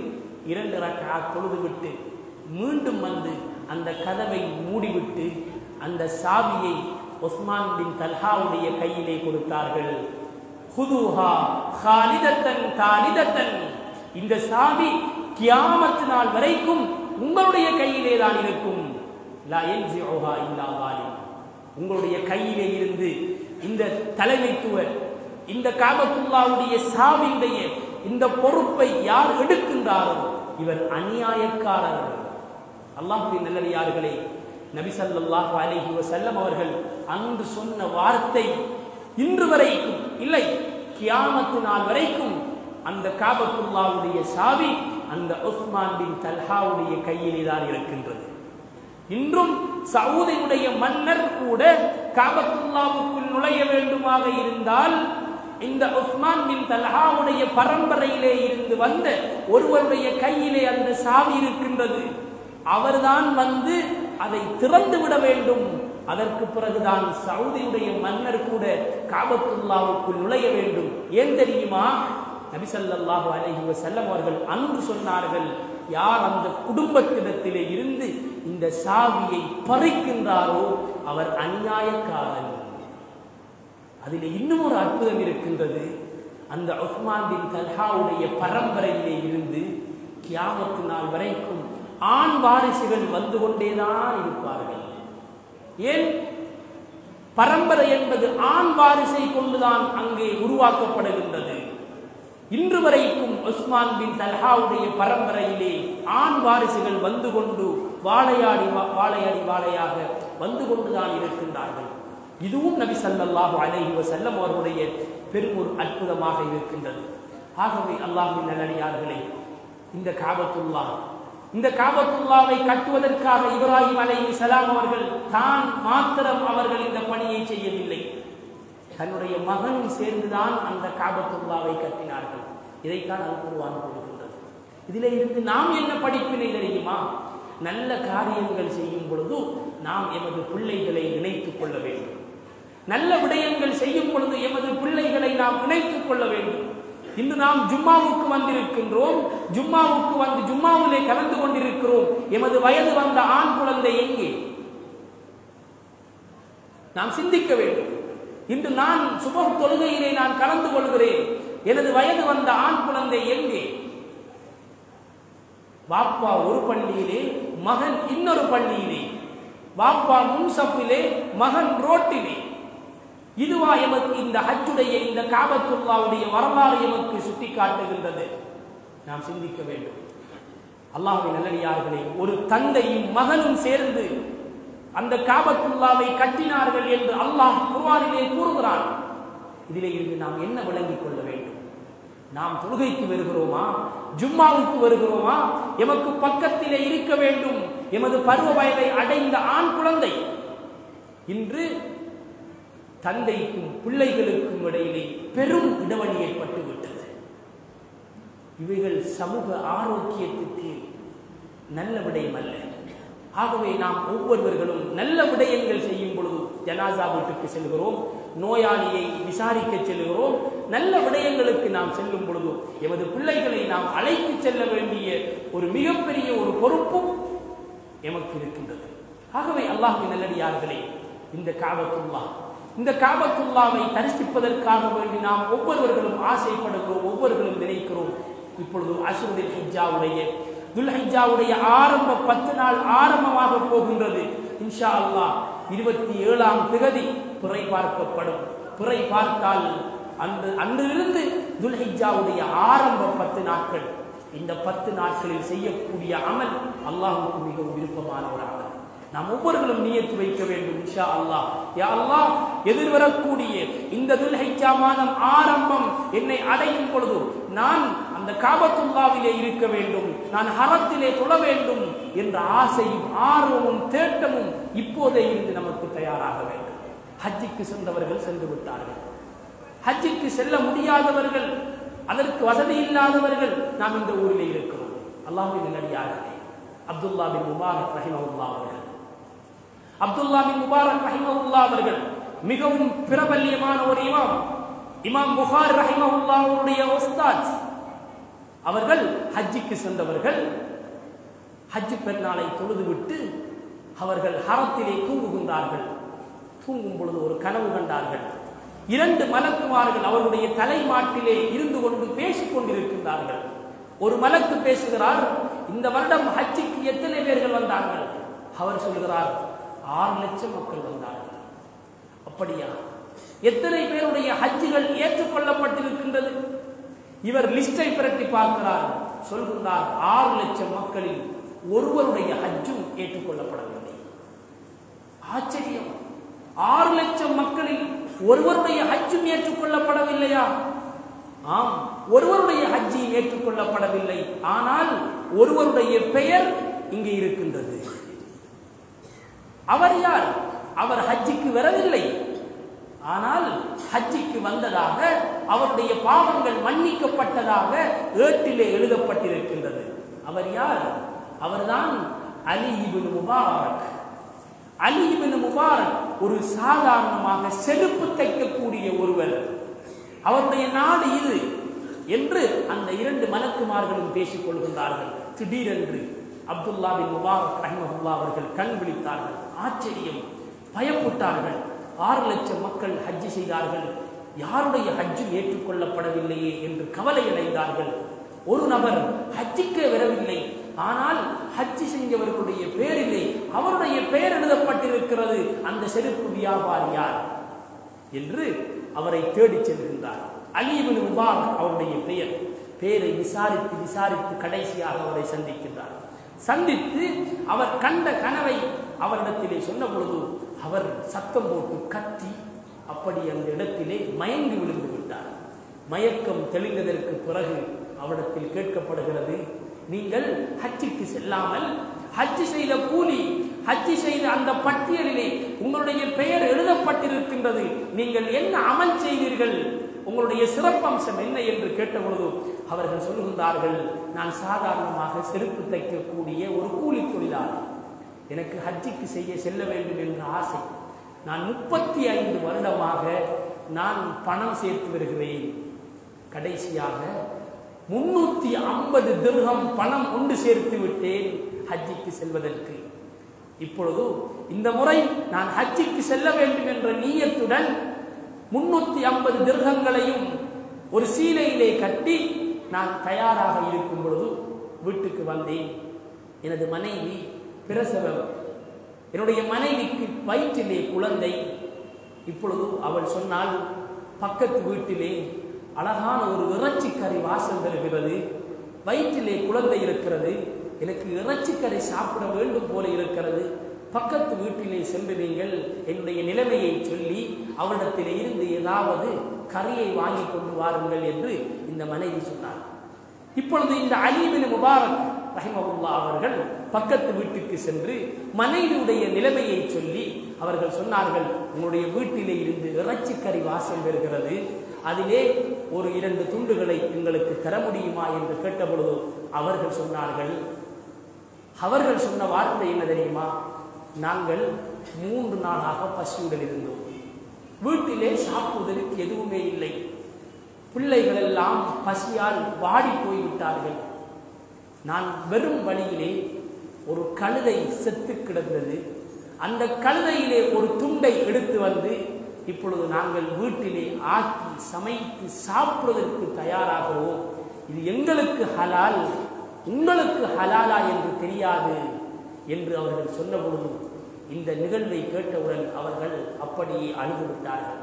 2 ரக்அத் தொழுதுவிட்டு மீண்டும் வந்து அந்த கதவை மூடிவிட்டு அந்த சாவியை உஸ்மான் பின் தல்ஹாவுடைய கையிலே கொடுத்தார்கள். ஹுதுஹா காலிதத்தன் தாலிதத்தன், இந்த சாவி கியாமத் நாள் வரைக்கும் உங்களுடைய கையிலே தான் இருக்கும். லா யன்ஸிஉஹா இல்லா வாலிம், உங்களுடைய கையிலே இருந்து இந்த தலைமைத்துவ, இந்த காபத்துல்லாவுடைய சாவியுடைய இந்த பொறுப்பை யார் எடுக்கின்றாரோ இவர் அநியாயக்காரர். அல்லாஹ்வின் நல்லடியார்களே, நபி ஸல்லல்லாஹு அலைஹி வஸல்லம் அவர்கள் அன்று சொன்ன வார்த்தை இன்று வரைக்கும் இல்லை, கியாமத் நாள் வரைக்கும் அந்த காபத்துல்லாவுடைய சாவி அந்த உஸ்மான் பின் தல்ஹாவுடைய கையிலே தான் இருக்கின்றது. இன்றும் சவுதியுடைய மன்னர் கூட காபத்துல்லாவுக்குள் நுழைய வேண்டுமாக இருந்தால் இந்த உஸ்மான் பின் தல்ஹாவுடைய பரம்பரையிலே இருந்து வந்த ஒருவருடைய கையிலே அந்த சாவி இருக்கின்றது. அவர்தான் வந்து அதை திறந்து விட வேண்டும். அதற்கு பிறகுதான் சவுதியுடைய மன்னர் கூட காபத்துல்லாவுக்குள் நுழைய வேண்டும். ஏன் தெரியுமா? நபி ஸல்லல்லாஹு அலைஹி வஸல்லம் அவர்கள் அன்று சொன்னார்கள், யார் அந்த குடும்பத்திடத்திலே இருந்து இந்த சாவியை பறிக்கின்றாரோ அவர் அநியாயக்காரன். அதிலே இன்னும் ஒரு அற்புதம் இருக்கின்றது. அந்த உஸ்மான் பின் தல்ஹாவுடைய பரம்பரையிலே இருந்து கியாமத் நாள் வரைக்கும் ஆண் வாரிசுகள் வந்து கொண்டேதான் இருப்பார்கள். ஏன்? பரம்பரை என்பது ஆண் வாரிசை கொண்டுதான் அங்கே உருவாக்கப்படுகின்றது. இன்று வரைக்கும் உஸ்மான் பின் தல்ஹாவுடைய பரம்பரையிலே ஆண் வாரிசுகள் வந்து கொண்டு வாழையாக வந்து கொண்டுதான் இருக்கின்றார்கள். இதுவும் நபி ஸல்லல்லாஹு அலைஹி வஸல்லம் அவர்களுடைய பெரும் ஒரு அற்புதமாக இருக்கின்றது. ஆகவே அல்லாஹ்வின் நல்லடியார்களே, இந்த காபத்துல்லாவை கட்டுவதற்காக இப்ராஹிம் அலைஹிஸ்ஸலாம் அவர்கள் தான் மாத்திரம் அவர்கள் இந்த பணியை செய்யவில்லை. தன்னுடைய மகனும் சேர்ந்துதான் அந்த காபத்துல்லாவை கட்டினார்கள். இதைத்தான் அல் குர்ஆன் கூறுகின்றது. இதிலே இருந்து நாம் என்ன படிப்பினை தெரியுமா? நல்ல காரியங்கள் செய்யும் பொழுது நாம் எமது பிள்ளைகளை இணைத்துக் கொள்ள வேண்டும். நல்ல விடயங்கள் செய்யும் பொழுது எமது பிள்ளைகளை நாம் இணைத்துக் கொள்ள வேண்டும். இன்று நாம் ஜும்மாவுக்கு வந்திருக்கின்றோம், ஜும்மாவுக்கு வந்து ஜும்மாவிலே கலந்து கொண்டிருக்கிறோம். எமது வயது வந்த ஆண் குழந்தை எங்கே? நாம் சிந்திக்க வேண்டும். இன்று நான் சுபஹ் தொழுகையிலே நான் கலந்து கொள்கிறேன், எனது வயது வந்த ஆண் குழந்தை எங்கே? பாப்பா ஒரு பள்ளியிலே, மகன் இன்னொரு பள்ளியிலே, பாப்பா முன்சப்பிலே, மகன் ரோட்டிலே. இதுவா எமக்கு இந்த ஹஜ்ஜுடைய இந்த காபத்துல்லாவுடைய வரலாறு எமக்கு சுட்டி காட்டுகின்றது? நாம் சிந்திக்க வேண்டும். அல்லாஹ்வின் நல்லடியார்களே, ஒரு தந்தையும் மகனும் சேர்ந்து அந்த காபத்துல்லாவை கட்டினார்கள் என்று அல்லாஹ் குர்ஆனிலே கூறுகிறான். இதிலே இருந்து நாம் என்ன விளங்கிக் கொள்ள வேண்டும்? நாம் தொழுகைக்கு வருகிறோமா, ஜும்மாவுக்கு வருகிறோமா? எமக்கு பக்கத்திலே இருக்க வேண்டும் எமது பருவ வயதை அடைந்த ஆண் குழந்தை. இன்று தந்தைக்கும் பிள்ளைகளுக்கும் இடையிலே பெரும் இடைவெளி ஏற்பட்டு விட்டது. இவைகள் சமூக ஆரோக்கியத்துக்கு நல்ல விடயம் அல்ல. ஆகவே நாம் ஒவ்வொருவர்களும் நல்ல விடயங்கள் செய்யும் பொழுது, ஜனாசா வீட்டுக்கு செல்கிறோம், நோயாளியை விசாரிக்க செல்கிறோம், நல்ல விடயங்களுக்கு நாம் செல்லும் பொழுது எமது பிள்ளைகளை நாம் அழைத்து செல்ல வேண்டிய ஒரு மிகப்பெரிய ஒரு பொறுப்பும் எமக்கு இருக்கின்றது. ஆகவே அல்லாஹ்வின் நல்லடியார்களே, இந்த காபத்துல்லாவை தரிசிப்பதற்காக வேண்டி நாம் ஒவ்வொருவர்களும் ஆசைப்படுகிறோம், ஒவ்வொருவர்களும் நினைக்கிறோம். இப்பொழுது அஷ்ருல் ஹிஜ்ஜாவுடைய துல்ஹிஜ்ஜாவுடைய ஆரம்ப 10 நாள் ஆரம்பமாக போகின்றது. இன்ஷா அல்லாஹ் 27ஆம் திகதி பிறை பார்க்கப்படும். பிறை பார்த்தால் அன்றிலிருந்து துல்ஹிஜ்ஜாவுடைய ஆரம்ப 10 நாட்கள், இந்த 10 நாட்களில் செய்யக்கூடிய அமல் அல்லாஹ்வுக்கு மிகவும் விருப்பமான ஒரு அமல். நாம் ஒவ்வொருவரும் நியத்து வைக்க வேண்டும். இன்ஷா அல்லாஹ், யா அல்லாஹ், எதிர்வரக்கூடிய இந்த துல்ஹிஜ்ஜா மாதம் ஆரம்பம் என்னை அடையும் பொழுது நான் அந்த காபத்துல்லாவிலே இருக்க வேண்டும், நான் ஹரத்திலே தொழ வேண்டும் என்ற ஆசையும் ஆர்வமும் தேட்டமும் இப்போதே இருந்து நமக்கு தயாராக வேண்டும். ஹஜ்ஜுக்கு சென்றவர்கள் சென்று விட்டார்கள். ஹஜ்ஜுக்கு செல்ல முடியாதவர்கள், அதற்கு வசதி இல்லாதவர்கள் நாம் இந்த ஊரிலே இருக்கிறோம். அல்லாஹ்வின் நல்லடியார்களே, அப்துல்லா பின் முபாரக் ரஹிமஹுல்லாஹ் அவர்கள் மிகவும் பிரபல்யமான ஒரு இமாம் புகாரி ரஹிமஹுல்லாஹ் அவருடைய உஸ்தாத். அவர்கள் ஹஜ்ஜுக்கு சென்றவர்கள். ஹஜ் பெருநாளை தொழுதுவிட்டு அவர்கள் ஹரத்திலே தூங்குகின்றார்கள். தூங்கும் பொழுது ஒரு கனவு கண்டார்கள். 2 மலக்குமார்கள் அவருடைய தலைமாட்டிலே இருந்து கொண்டு பேசிக் கொண்டிருக்கின்றார்கள். ஒரு மலக்கு பேசுகிறார், இந்த வருடம் ஹஜ்ஜுக்கு எத்தனை பேர்கள் வந்தார்கள்? அவர் சொல்கிறார், 6 லட்சம் மக்கள் வந்தார்கள். அப்படியா? எத்தனை பேருடைய ஹஜ்ஜுகள் ஏற்றுக்கொள்ளப்பட்டிருக்கின்றது? இவர் லிஸ்டை பிரட்டி பார்க்கிறார். சொல்கின்றார், 6 லட்சம் மக்களில் ஒருவருடைய ஹஜ்ஜும் ஏற்றுக்கொள்ளப்படவில்லை. ஆச்சரியம்! 6 லட்சம் மக்களில் ஒருவருடைய ஹஜ்ஜும் ஏற்றுக்கொள்ளப்படவில்லையா? ஆம், ஒருவருடைய ஹஜ்ஜும் ஏற்றுக்கொள்ளப்படவில்லை. ஆனால் ஒருவருடைய பெயர் இங்கே இருக்கின்றது. அவர் யார்? அவர் ஹஜ்ஜுக்கு வரவில்லை, ஆனால் ஹஜ்ஜுக்கு வந்ததாக, அவருடைய பாவங்கள் மன்னிக்கப்பட்டதாக ஏட்டிலே எழுதப்பட்டிருக்கின்றது. அவர் யார்? அவர்தான் அலி இப்னு முபாரக். அலி இப்னு முபாரக் ஒரு சாதாரணமாக செருப்பு தைக்கக்கூடிய ஒருவர். அவருடைய நாடு இது என்று அந்த 2 மலக்குமார்களும் பேசிக் கொள்கின்றார்கள். திடீரென்று அப்துல்லா பின் முபாரக் ரஹிமஹுல்லாஹ் அவர்கள் கண் விழித்தார்கள். ஆச்சரியம், பயப்பட்டார்கள். 6 லட்சம் மக்கள் ஹஜ்ஜு செய்தார்கள், யாருடைய ஹஜ்ஜும் ஏற்றுக்கொள்ளப்படவில்லையே என்று கவலை அடைந்தார்கள். ஒரு நபர் ஹஜ்ஜுக்கே வரவில்லை, ஆனால் ஹஜ்ஜு செஞ்சவர்களுடைய பேரிலே அவருடைய பெயர் எழுதப்பட்டிருக்கிறது. அந்த செருப்பு வியாபாரி யார் என்று அவரை தேடி செல்கின்றார். அலி இப்னு முபாரக் அவருடைய பெயரை விசாரித்து கடைசியாக அவரை சந்திக்கின்றார். சந்தித்து அவர் கண்ட கனவை அவரிடத்திலே சொன்ன பொழுது அவர் சத்தம் போட்டு கத்தி அப்படி அந்த இடத்திலே மயங்கி விழுந்து விட்டார். மயக்கம் தெளிந்ததற்கு பிறகு அவரிடத்தில் கேட்கப்படுகிறது, நீங்கள் ஹஜ்ஜுக்கு செல்லாமல் ஹஜ்ஜு செய்த கூலி ஹஜ்ஜி செய்த அந்த பட்டியலிலே உங்களுடைய பெயர் எழுதப்பட்டிருக்கின்றது, நீங்கள் என்ன அமல் செய்தீர்கள், உங்களுடைய சிறப்பம்சம் என்ன என்று கேட்டபொழுது அவர்கள் சொல்லுகின்றார்கள், நான் சாதாரணமாக செருப்பு தைக்கக்கூடிய ஒரு கூலி தொழிலாளர், எனக்கு ஹஜ்ஜிக்கு செல்ல வேண்டும் என்ற ஆசை, நான் 35 வருடமாக நான் பணம் சேர்த்து வருகிறேன், கடைசியாக 350 திர்ஹம் பணம் ஒன்று சேர்த்து விட்டேன் ஹஜ்ஜிக்கு செல்வதற்கு. இப்பொழுது இந்த முறை நான் ஹஜ்ஜிக்கு செல்ல வேண்டும் என்ற நீயத்துடன் 350 திர்ஹங்களையும் ஒரு சீலையிலே கட்டி நான் தயாராக இருக்கும் பொழுது வீட்டுக்கு வந்தேன். எனது மனைவி பிரசவம், என்னுடைய மனைவிக்கு வயிற்றிலே குழந்தை. இப்பொழுது அவள் சொன்னால், பக்கத்து வீட்டிலே அழகான ஒரு இறைச்சிக்கறி வாசம் வருகிறது, வயிற்றிலே குழந்தை இருக்கிறது, எனக்கு இறைச்சிக்கறி சாப்பிட வேண்டும் போல இருக்கிறது, பக்கத்து வீட்டிலே சென்று நீங்கள் என்னுடைய நிலைமையை சொல்லி அவரிடத்திலே இருந்து ஏதாவது கறியை வாங்கி கொண்டு வாருங்கள் என்று இந்த மனைவி சொன்னார். இப்பொழுது இந்த அலி பின் முபாரக் ரஹிமஹுல்லாஹ் அவர்கள் பக்கத்து வீட்டுக்கு சென்று மனைவியுடைய நிலைமையை சொல்லி அவர்கள் சொன்னார்கள், உங்களுடைய வீட்டிலே இருந்து இறைச்சிக்கறி வாசம் வருகிறது, அதிலே ஒரு 2 துண்டுகளை எங்களுக்கு தர முடியுமா என்று கேட்டபொழுது அவர்கள் சொன்னார்கள், அவர்கள் சொன்ன வார்த்தை என்ன தெரியுமா, நாங்கள் 3 நாளாக பசியுடன் இருந்தோம், வீட்டிலே சாப்பிடுவதற்கு எதுவுமே இல்லை, பிள்ளைகள் எல்லாம் பசியால் வாடி போய்விட்டார்கள், நான் வெறும் வழியிலே ஒரு கழுதை செத்து கிடந்தது, அந்த கழுதையிலே ஒரு துண்டை எடுத்து வந்து இப்பொழுது நாங்கள் வீட்டிலே ஆக்கி சமைத்து சாப்பிடுவதற்கு தயாராகவும், இது எங்களுக்கு ஹலால், உங்களுக்கு ஹலாலா என்று தெரியாது என்று அவர்கள் சொன்ன பொழுது இந்த நிகழ்வை கேட்டவுடன் அவர்கள் அப்படியே அழுது விட்டார்கள்.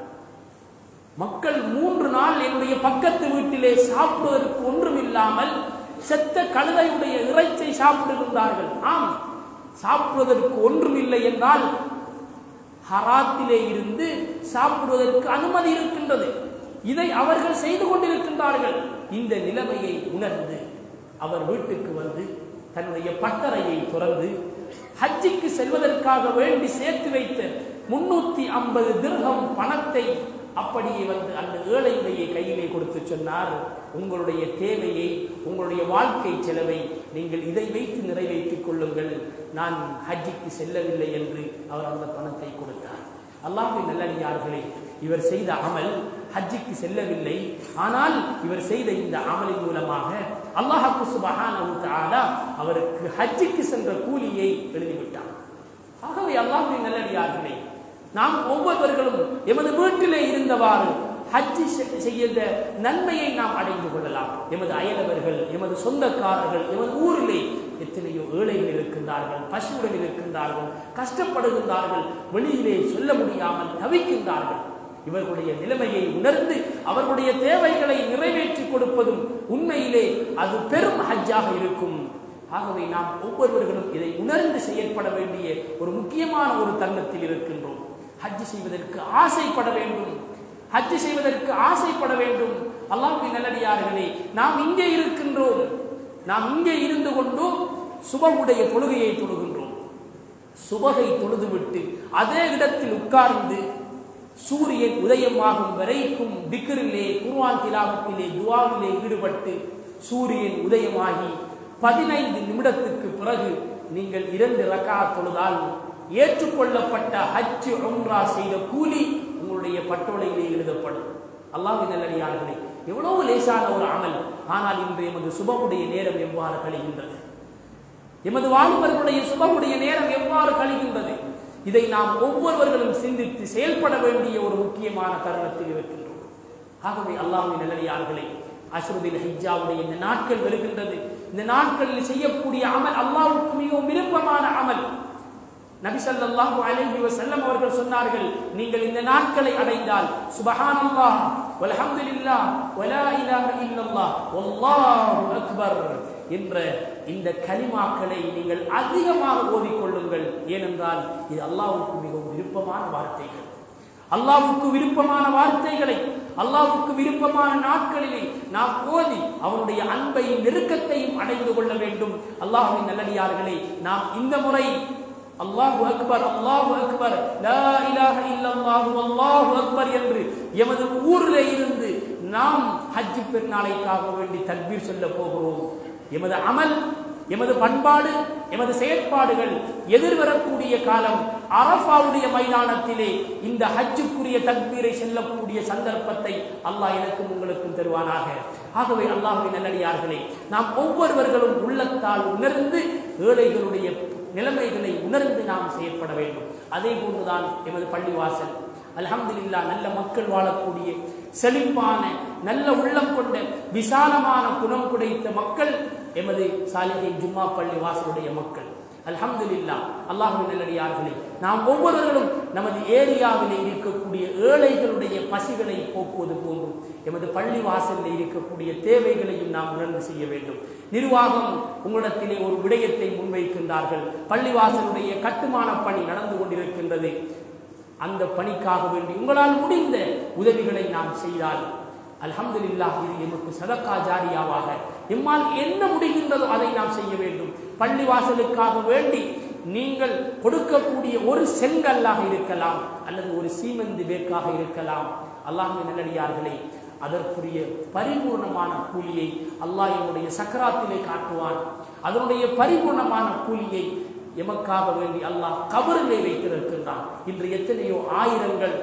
மக்கள் 3 நாள் என்னுடைய பக்கத்து வீட்டிலே சாப்பிடுவதற்கு ஒன்றும் இல்லாமல் செத்த கழுதையுடைய இறைச்சை சாப்பிடுகின்றார்கள். ஆம், சாப்பிடுவதற்கு ஒன்றும் இல்லை என்றால் ஹராத்திலே இருந்து சாப்பிடுவதற்கு அனுமதி இருக்கின்றது, இதை அவர்கள் செய்து கொண்டிருக்கின்றார்கள். இந்த நிலைமையை உணர்ந்து அவர் வீட்டுக்கு வந்து தன்னுடைய பட்டறையை துறந்து ஹஜ்ஜிக்கு செல்வதற்காக வேண்டி சேர்த்து வைத்த 350 திர்ஹம் பணத்தை அப்படியே வந்து அந்த ஏழையுடைய கையிலே கொடுத்து சொன்னார், உங்களுடைய தேவையை, உங்களுடைய வாழ்க்கை செலவை நீங்கள் இதை வைத்து நிறைவேற்றிக் கொள்ளுங்கள், நான் ஹஜ்ஜிக்கு செல்லவில்லை என்று அவர் அந்த பணத்தை கொடுத்தார். அல்லாஹ்வின் நல்லடியார்களே, இவர் செய்த அமல் ஹஜ்ஜிக்கு செல்லவில்லை, ஆனால் இவர் செய்த இந்த அமலின் மூலமாக அல்லாஹ் சுப்ஹானஹு வ தஆலா அவருக்கு ஹஜ்ஜிக்கு சென்ற கூலியை எழுதிவிட்டார். ஆகவே அல்லாஹ்வின் நல்லடியார்களே, நாம் ஒவ்வொருவர்களும் எமது வீட்டிலே இருந்தவாறு ஹஜ்ஜி செய்த நன்மையை நாம் அடைந்து கொள்ளலாம். எமது அயலவர்கள், எமது சொந்தக்காரர்கள், எமது ஊரிலே எத்தனையோ ஏழைகள் இருக்கின்றார்கள், பசியுடன் இருக்கின்றார்கள், கஷ்டப்படுகின்றார்கள், வெளியிலே சொல்ல முடியாமல் தவிக்கின்றார்கள். இவர்களுடைய நிலைமையை உணர்ந்து அவர்களுடைய தேவைகளை நிறைவேற்றி கொடுப்பதும் உண்மையிலே அது பெரும் ஹஜ்ஜாக இருக்கும். ஆகவே நாம் ஒவ்வொருவர்களும் இதை உணர்ந்து செயல்பட வேண்டிய ஒரு முக்கியமான ஒரு தருணத்தில் இருக்கின்றோம். ஹஜ் செய்வதற்கு ஆசைப்பட வேண்டும், ஹஜ் செய்வதற்கு ஆசைப்பட வேண்டும். அல்லாஹ்வின் நல்லடியார்களே, நாம் இங்கே இருக்கின்றோம், நாம் இங்கே இருந்து கொண்டு சுபஹுடைய தொழுகையை தொழுகின்றோம். சுபகை தொழுதுவிட்டு அதே இடத்தில் உட்கார்ந்து சூரியன் உதயமாகும் வரைக்கும் திக்ரிலே, குர்ஆன் திலாவத்திலே, துஆவிலே ஈடுபட்டு சூரியன் உதயமாகி 15 நிமிடத்துக்கு பிறகு நீங்கள் 2 ரக்அத் தொழுதால் ஏற்றுக்கொள்ளப்பட்ட ஹஜ் உம்ரா செய்த கூலி உங்களுடைய பட்டோலையிலே எழுதப்படும். அல்லாஹ்வின் நல்லடியார்களே, எவ்வளவு லேசான ஒரு அமல். ஆனால் இன்று எமது சுபஹுடைய நேரம் எவ்வாறு கழிகின்றது, எமது வாலிபர்களுடைய சுபஹுடைய நேரம் எவ்வாறு கழிகின்றது, இதை நாம் ஒவ்வொருவர்களும் சிந்தித்து செயல்பட வேண்டிய ஒரு முக்கியமான தருணத்தில் இருக்கின்றோம். ஆகவே அல்லாஹ்வின் நல்லடியார்களே, அஷ்ருதில் ஹிஜ்ஜாவுடைய இந்த நாட்கள் வருகின்றது. இந்த நாட்களில் செய்யக்கூடிய அமல் அல்லாஹ்வுக்கு மிகவும் விருப்பமான அமல். நபி ஸல்லல்லாஹு அலைஹி வஸல்லம் அவர்கள் சொன்னார்கள், நீங்கள் இந்த நாட்களை அடைந்தால் சுப்ஹானல்லாஹ் வல்ஹம்துலில்லாஹ் வலா இலாஹ இல்லல்லாஹ் வல்லாஹு அக்பர் என்ற இந்த கலிமாக்களை நீங்கள் அதிகமாக ஓதிக்கொள்ளுங்கள். ஏனென்றால் இது அல்லாஹ்வுக்கு மிகவும் விருப்பமான வார்த்தைகள். அல்லாஹ்வுக்கு விருப்பமான வார்த்தைகளை அல்லாஹ்வுக்கு விருப்பமான நாட்களிலே நாம் ஓதி அவனுடைய அன்பையும் நெருக்கத்தையும் அடைந்து கொள்ள வேண்டும். அல்லாஹ்வின் நல்லடியார்களே, நாம் இந்த முறை அல்லாஹு அக்பர் அல்லாஹு அக்பர் லா இலாஹ இல்லல்லாஹு அல்லாஹு அக்பர் என்று எமது ஊரிலே இருந்து நாம் ஹஜ் பெருநாளைக்காக வேண்டி தக்பீர் சொல்ல போகிறோம். எமது அமல், எமது பண்பாடு, எமது செயற்பாடுகள் எதிர்வரக்கூடிய காலம் அரஃபாவுடைய மைதானத்திலே இந்த ஹஜ்ஜுக்குரிய தக்பீரை செல்லக்கூடிய சந்தர்ப்பத்தை அல்லாஹ் எனக்கும் உங்களுக்கும் தருவானாக. ஆகவே அல்லாஹ்வின் நல்லடியார்களே, நாம் ஒவ்வொருவர்களும் உள்ளத்தால் உணர்ந்து ஏழைகளுடைய நிலைமைகளை உணர்ந்து நாம் செயற்பட வேண்டும். அதே போன்றுதான் எமது பள்ளிவாசல் அல்ஹம்துலில்லாஹ் நல்ல மக்கள் வாழக்கூடிய செழிப்பான நல்ல உள்ளம் கொண்ட விசாலமான குணம் குடைத்த மக்கள் எமது சாலிஹின் ஜும்மா பள்ளி வாசலுடைய மக்கள். அல்ஹம்துலில்லாஹ் அல்லாஹ்வின் நல்லடியார்களே, நாம் ஒவ்வொருவரும் நமது ஏரியாவிலே இருக்கக்கூடிய ஏழைகளுடைய பசிகளை போக்குவது போன்றும் எமது பள்ளி வாசலில் இருக்கக்கூடிய தேவைகளையும் நாம் உணர்ந்து செய்ய வேண்டும். நிர்வாகம் உங்களிடத்திலே ஒரு விடயத்தை முன்வைக்கின்றார்கள். பள்ளிவாசலுடைய கட்டுமான பணி நடந்து கொண்டிருக்கின்றது. அந்த பணிக்காக வேண்டி உங்களால் முடிந்த உதவிகளை நாம் செய்தால் அல்ஹம்துலில்லாஹ் இது எமக்கு சதக்கா ஜாரியாவாக எம்மால் என்ன முடிகின்றதோ அதை நாம் செய்ய வேண்டும். பள்ளிவாசலுக்காக வேண்டி நீங்கள் கொடுக்கக்கூடிய ஒரு செங்கல்லாக இருக்கலாம் அல்லது ஒரு சீமெந்து பேக்காக இருக்கலாம். அல்லாஹ்வின் நல்லடியார்களே, அதற்குரிய பரிபூர்ணமான கூலியை அல்லாஹ் என்னுடைய சக்கராத்திலே காட்டுவான். அதனுடைய பரிபூர்ணமான கூலியை எமக்காக வேண்டி அல்லாஹ் கபரிலே வைத்திருக்கின்றான். இன்று எத்தனையோ ஆயிரங்கள்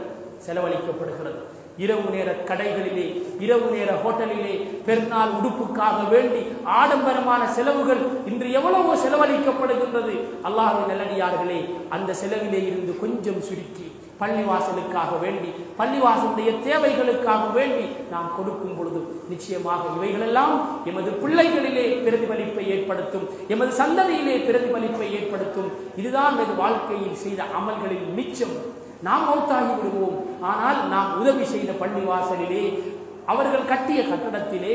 செலவழிக்கப்படுகிறது. இரவு நேர கடைகளிலே, இரவு நேர ஹோட்டலிலே பெருநாள் உடுப்புக்காக வேண்டி ஆடம்பரமான செலவுகள் இன்று எவ்வளவோ செலவழிக்கப்படுகின்றது. அல்லாஹ்வின் நல்லடியார்களே, அந்த செலவிலே இருந்து கொஞ்சம் சுருக்கி பள்ளிவாசலுக்காக வேண்டி பள்ளிவாசலுடைய தேவைகளுக்காக வேண்டி நாம் கொடுக்கும் பொழுது நிச்சயமாக இவைகளெல்லாம் எமது பிள்ளைகளிலே பிரதிபலிப்பை ஏற்படுத்தும், எமது சந்ததியிலே பிரதிபலிப்பை ஏற்படுத்தும். இதுதான் எமது வாழ்க்கையில் செய்த அமல்களின் மிச்சம். நாம் மௌத்தாகி விடுவோம், ஆனால் நாம் உதவி செய்த பள்ளிவாசலிலே, அவர்கள் கட்டிய கட்டடத்திலே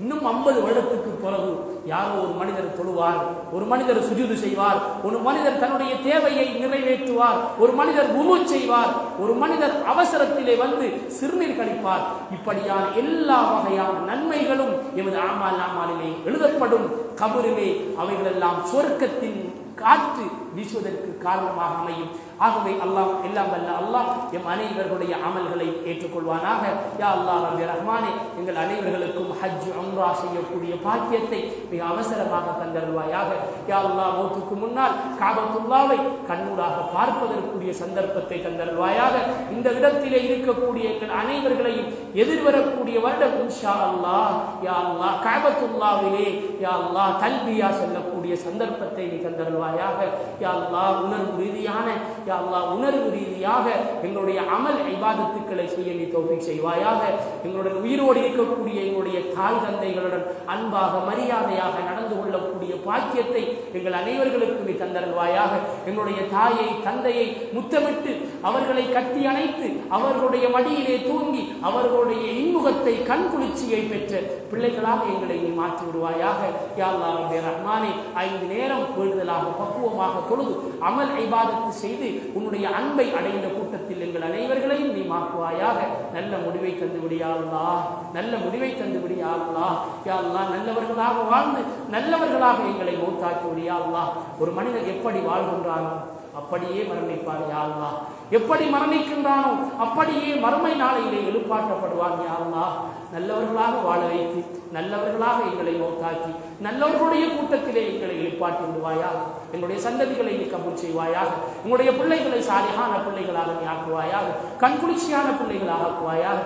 இன்னும் 50 வருடத்துக்கு பிறகு யாரோ ஒரு மனிதர் தொழுவார், ஒரு மனிதர் சுஜூது செய்வார், ஒரு மனிதர் தன்னுடைய தேவையை நிறைவேற்றுவார், ஒரு மனிதர் வுது செய்வார், ஒரு மனிதர் அவசரத்திலே வந்து சிறுநீர் கழிப்பார். இப்படியான எல்லா வகையான நன்மைகளும் எமது ஆமாலிலே எழுதப்படும். கபரிலே அவைகளெல்லாம் சொர்க்கத்தின் காற்று வீசுவதற்கு காரணமாக அமையும். ஆகவே அல்லாஹ் எல்லாம் வல்ல அல்லாஹ் எம் அனைவர்களுடைய அமல்களை ஏற்றுக்கொள்வானாக. யா அல்லாஹ் ரப்பி ரஹ்மானே, எங்கள் அனைவர்களுக்கும் ஹஜ் உம்ரா செய்யக்கூடிய பாக்கியத்தை மிக அவசரமாக தந்தருள்வாயாக. யா அல்லாஹ், மௌத்துக்கு முன்னால் காபத்துல்லாவை கண்ணூடாக பார்ப்பதற்குரிய சந்தர்ப்பத்தை தந்தருள்வாயாக. இந்த இடத்திலே இருக்கக்கூடிய எங்கள் அனைவர்களையும் எதிர்வரக்கூடிய வருடம் இன்ஷா அல்லாஹ் யா அல்லாஹ் காபத்துல்லாவிலே யா அல்லாஹ் தல்பியா சொல்லக்கூடிய சந்தர்ப்பத்தை நீ தந்தருள்வாயாக. யா அல்லாஹ், உணர்வு ரீதியான யா அல்லாஹ் உணர்வு ரீதியாக எங்களுடைய அமல் இபாதத்துக்களை செய்ய நீ தௌஃபீக் செய்வாயாக. எங்களுடைய உயிரோடு இருக்கக்கூடிய எங்களுடைய தாய் தந்தைகளுடன் அன்பாக மரியாதையாக நடந்து கொள்ளக்கூடிய பாக்கியத்தை எங்கள் அனைவர்களுக்கு நீ தந்தருள்வாயாக. எங்களுடைய தாயை தந்தையை முத்தமிட்டு அவர்களை கட்டி அணைத்து அவர்களுடைய மடியிலே தூங்கி அவர்களுடைய இன்முகத்தை கண் குளிர்ச்சியை பெற்ற பிள்ளைகளாக எங்களை நீ மாற்றி விடுவாயாக. யா அல்லாஹ் ரப்பி ரஹ்மானே, 5 நேரம் கூடுதலாக பக்குவமாக தொழுது அமல் இபாதத்து செய்து உன்னுடைய அன்பை அடைந்த கூட்டத்தில் எங்கள் அனைவர்களையும் நீ மாற்றுவாயாக. நல்ல முடிவை தந்துவிடியா அல்லாஹ், நல்ல முடிவை தந்துவிடியா அல்லாஹ். யா அல்லாஹ், நல்லவர்களாக வாழ்ந்து நல்லவர்களாக எங்களை மௌத்தாக்கி விடியா அல்லாஹ். ஒரு மனிதன் எப்படி வாழ்கின்றானோ அப்படியே மரணிப்பார் யா அல்லாஹ். எப்படி மரணிக்கின்றானோ அப்படியே மறுமை நாளையிலே எழுப்பாட்டப்படுவான் யா அல்லாஹ். நல்லவர்களாக வாழ வைத்து நல்லவர்களாக எங்களை மௌத்தாக்கி நல்லவர்களுடைய கூட்டத்திலே எங்களை எழுப்பாட்டி விடுவாயாக. எங்களுடைய சந்ததிகளை நீ கபூல் செய்வாயாக. எங்களுடைய பிள்ளைகளை சாலிஹான பிள்ளைகளாக நீ ஆக்குவாயாக. கண்குளிர்ச்சியான பிள்ளைகளாக ஆக்குவாயாக.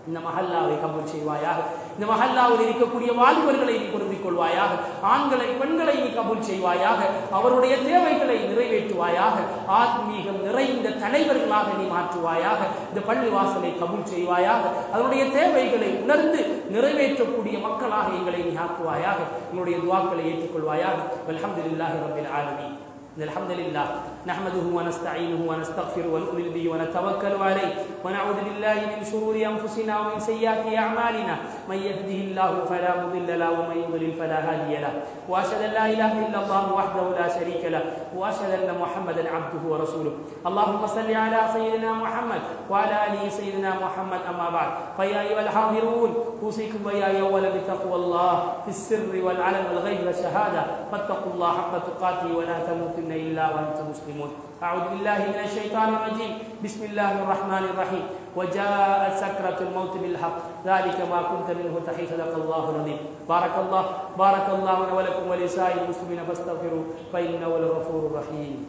இந்த மஹல்லாவை கபூல் செய்வாயாக. இந்த மஹல்லாவில் இருக்கக்கூடிய வாலிபர்களை நீ பொருந்திக் கொள்வாயாக. ஆண்களை பெண்களை நீ கபூல் செய்வாயாக. அவருடைய தேவைகளை நிறைவேற்றுவாயாக. ஆத்மீகம் நிறைந்த தலைவர்களாக நீ மாற்றுவாயாக. இந்த பள்ளி வாசலை கபூல் செய்வாயாக. அதனுடைய தேவைகளை உணர்ந்து நிறைவேற்றக்கூடிய மக்களாக எங்களை நீ ஆக்குவாயாக. எங்களுடைய துஆக்களை ஏற்றுக்கொள்வாயாக. அல்ஹம்துலில்லாஹி ரப்பில் ஆலமீன். الحمد لله نحمده ونستعينه ونستغفره ونؤمن به ونتوكل عليه ونعوذ بالله من شرور أنفسنا ومن سيئات أعمالنا من يهده الله فلا مضل له ومن يضلل فلا هادي له وأشهد أن لا إله إلا الله وحده لا شريك له وأشهد أن محمدا عبده ورسوله اللهم صل على سيدنا محمد وعلى آله سيدنا محمد أما بعد فيا أيها الحاضرون أوصيكم وإياي أولا بتقوى الله في السر والعلن والغيب والشهادة فاتقوا الله حق تقاته ولا تموتن إلا وأنتم مسلمون مسلمون. أعوذ بالله من الشيطان الرجيم. بسم الله الرحمن الرحيم. وجاءت سكرة الموت بالحق ذلك ما كنت منه تحيد. صدق الله العظيم. بارك الله لنا ولكم ولسائر المسلمين فاستغفروه فإنه الغفور الرحيم.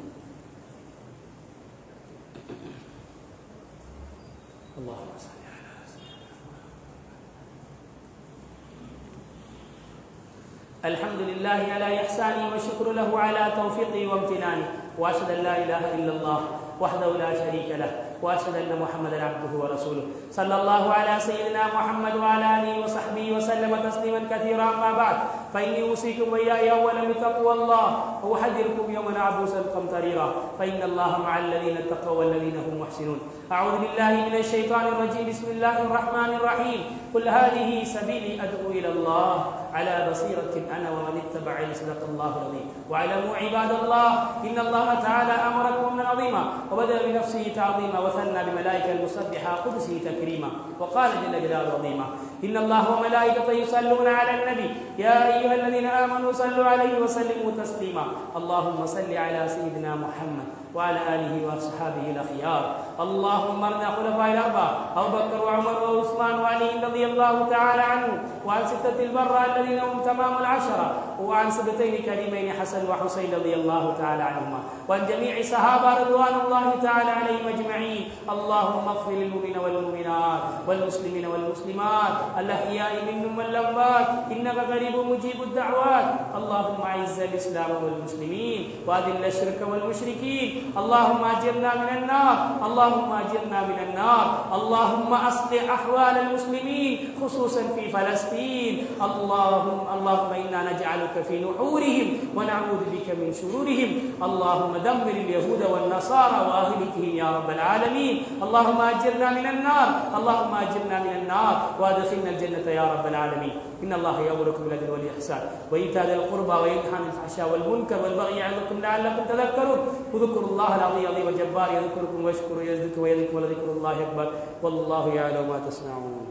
اللهم صل على سيدنا. الحمد لله على إحسانه والشكر له على توفيقه وامتنانه، وأشهد أن لا إله إلا الله وحده لا شريك له، وأشهد أن محمدا عبده ورسوله. صلى الله على سيدنا محمد وعلى آله وصحبه وسلم تسليما كثيرا. أما بعد، فإني أوصيكم وإياي أولا بتقوى الله، وأحذركم يوما عبوسا قمطريرا، فإن الله مع الذين اتقوا والذين هم محسنون. أعوذ بالله من الشيطان الرجيم. بسم الله الرحمن الرحيم. قل هذه سبيلي أدعو إلى الله على بصيرة أنا ومن اتبعني. صدق الله العظيم. واعلموا عباد الله إن الله تعالى أمركم من عظيما، وبدأ بنفسه تعظيما، وثنى بملائكة المسبحة قدسه تكريما، وقال جل جلاله عظيما إن الله وملائكته يصلون على النبي يا أيها الذين آمنوا صلوا عليه وسلموا تسليما. اللهم صل على سيدنا محمد وعلى آله وأصحابه الأخيار. اللهم ارنا خلفاء الأربعة أبو بكر وعمر وعثمان وعلي رضي الله تعالى عنهم، وعن ستة البرة الذين هم تمام العشرة، وعن سبتين كريمين حسن وحسين رضي الله تعالى عنهما، وعن جميع الصحابة رضوان الله تعالى عليهم أجمعين. اللهم اغفر للمؤمنين والمؤمنات والمسلمين والمسلمات الأحياء منهم والأموات إنك قريب مجيب الدعوات. اللهم أعز الإسلام والمسلمين وأذل الشرك والمشركين. اللهم أجرنا من النار، اللهم أجرنا من النار. اللهم أصلح أحوال المسلمين خصوصا في فلسطين. اللهم إنا نجعلك في نحورهم ونعوذ بك من شرورهم. اللهم دمر اليهود والنصارى وأهلكهم يا رب العالمين. اللهم أجرنا من النار، اللهم أجرنا من النار وأدخلنا الجنة يا رب العالمين. إن الله يأمركم بالعدل والإحسان وإيتاء ذي القربى وينهى عن الفحشاء والمنكر والبغي يعظكم لعلكم تذكرون. اذكروا الله العظيم الجبار يذكركم واشكروا يزدكم ولذكر الله أكبر والله يعلم ما تصنعون.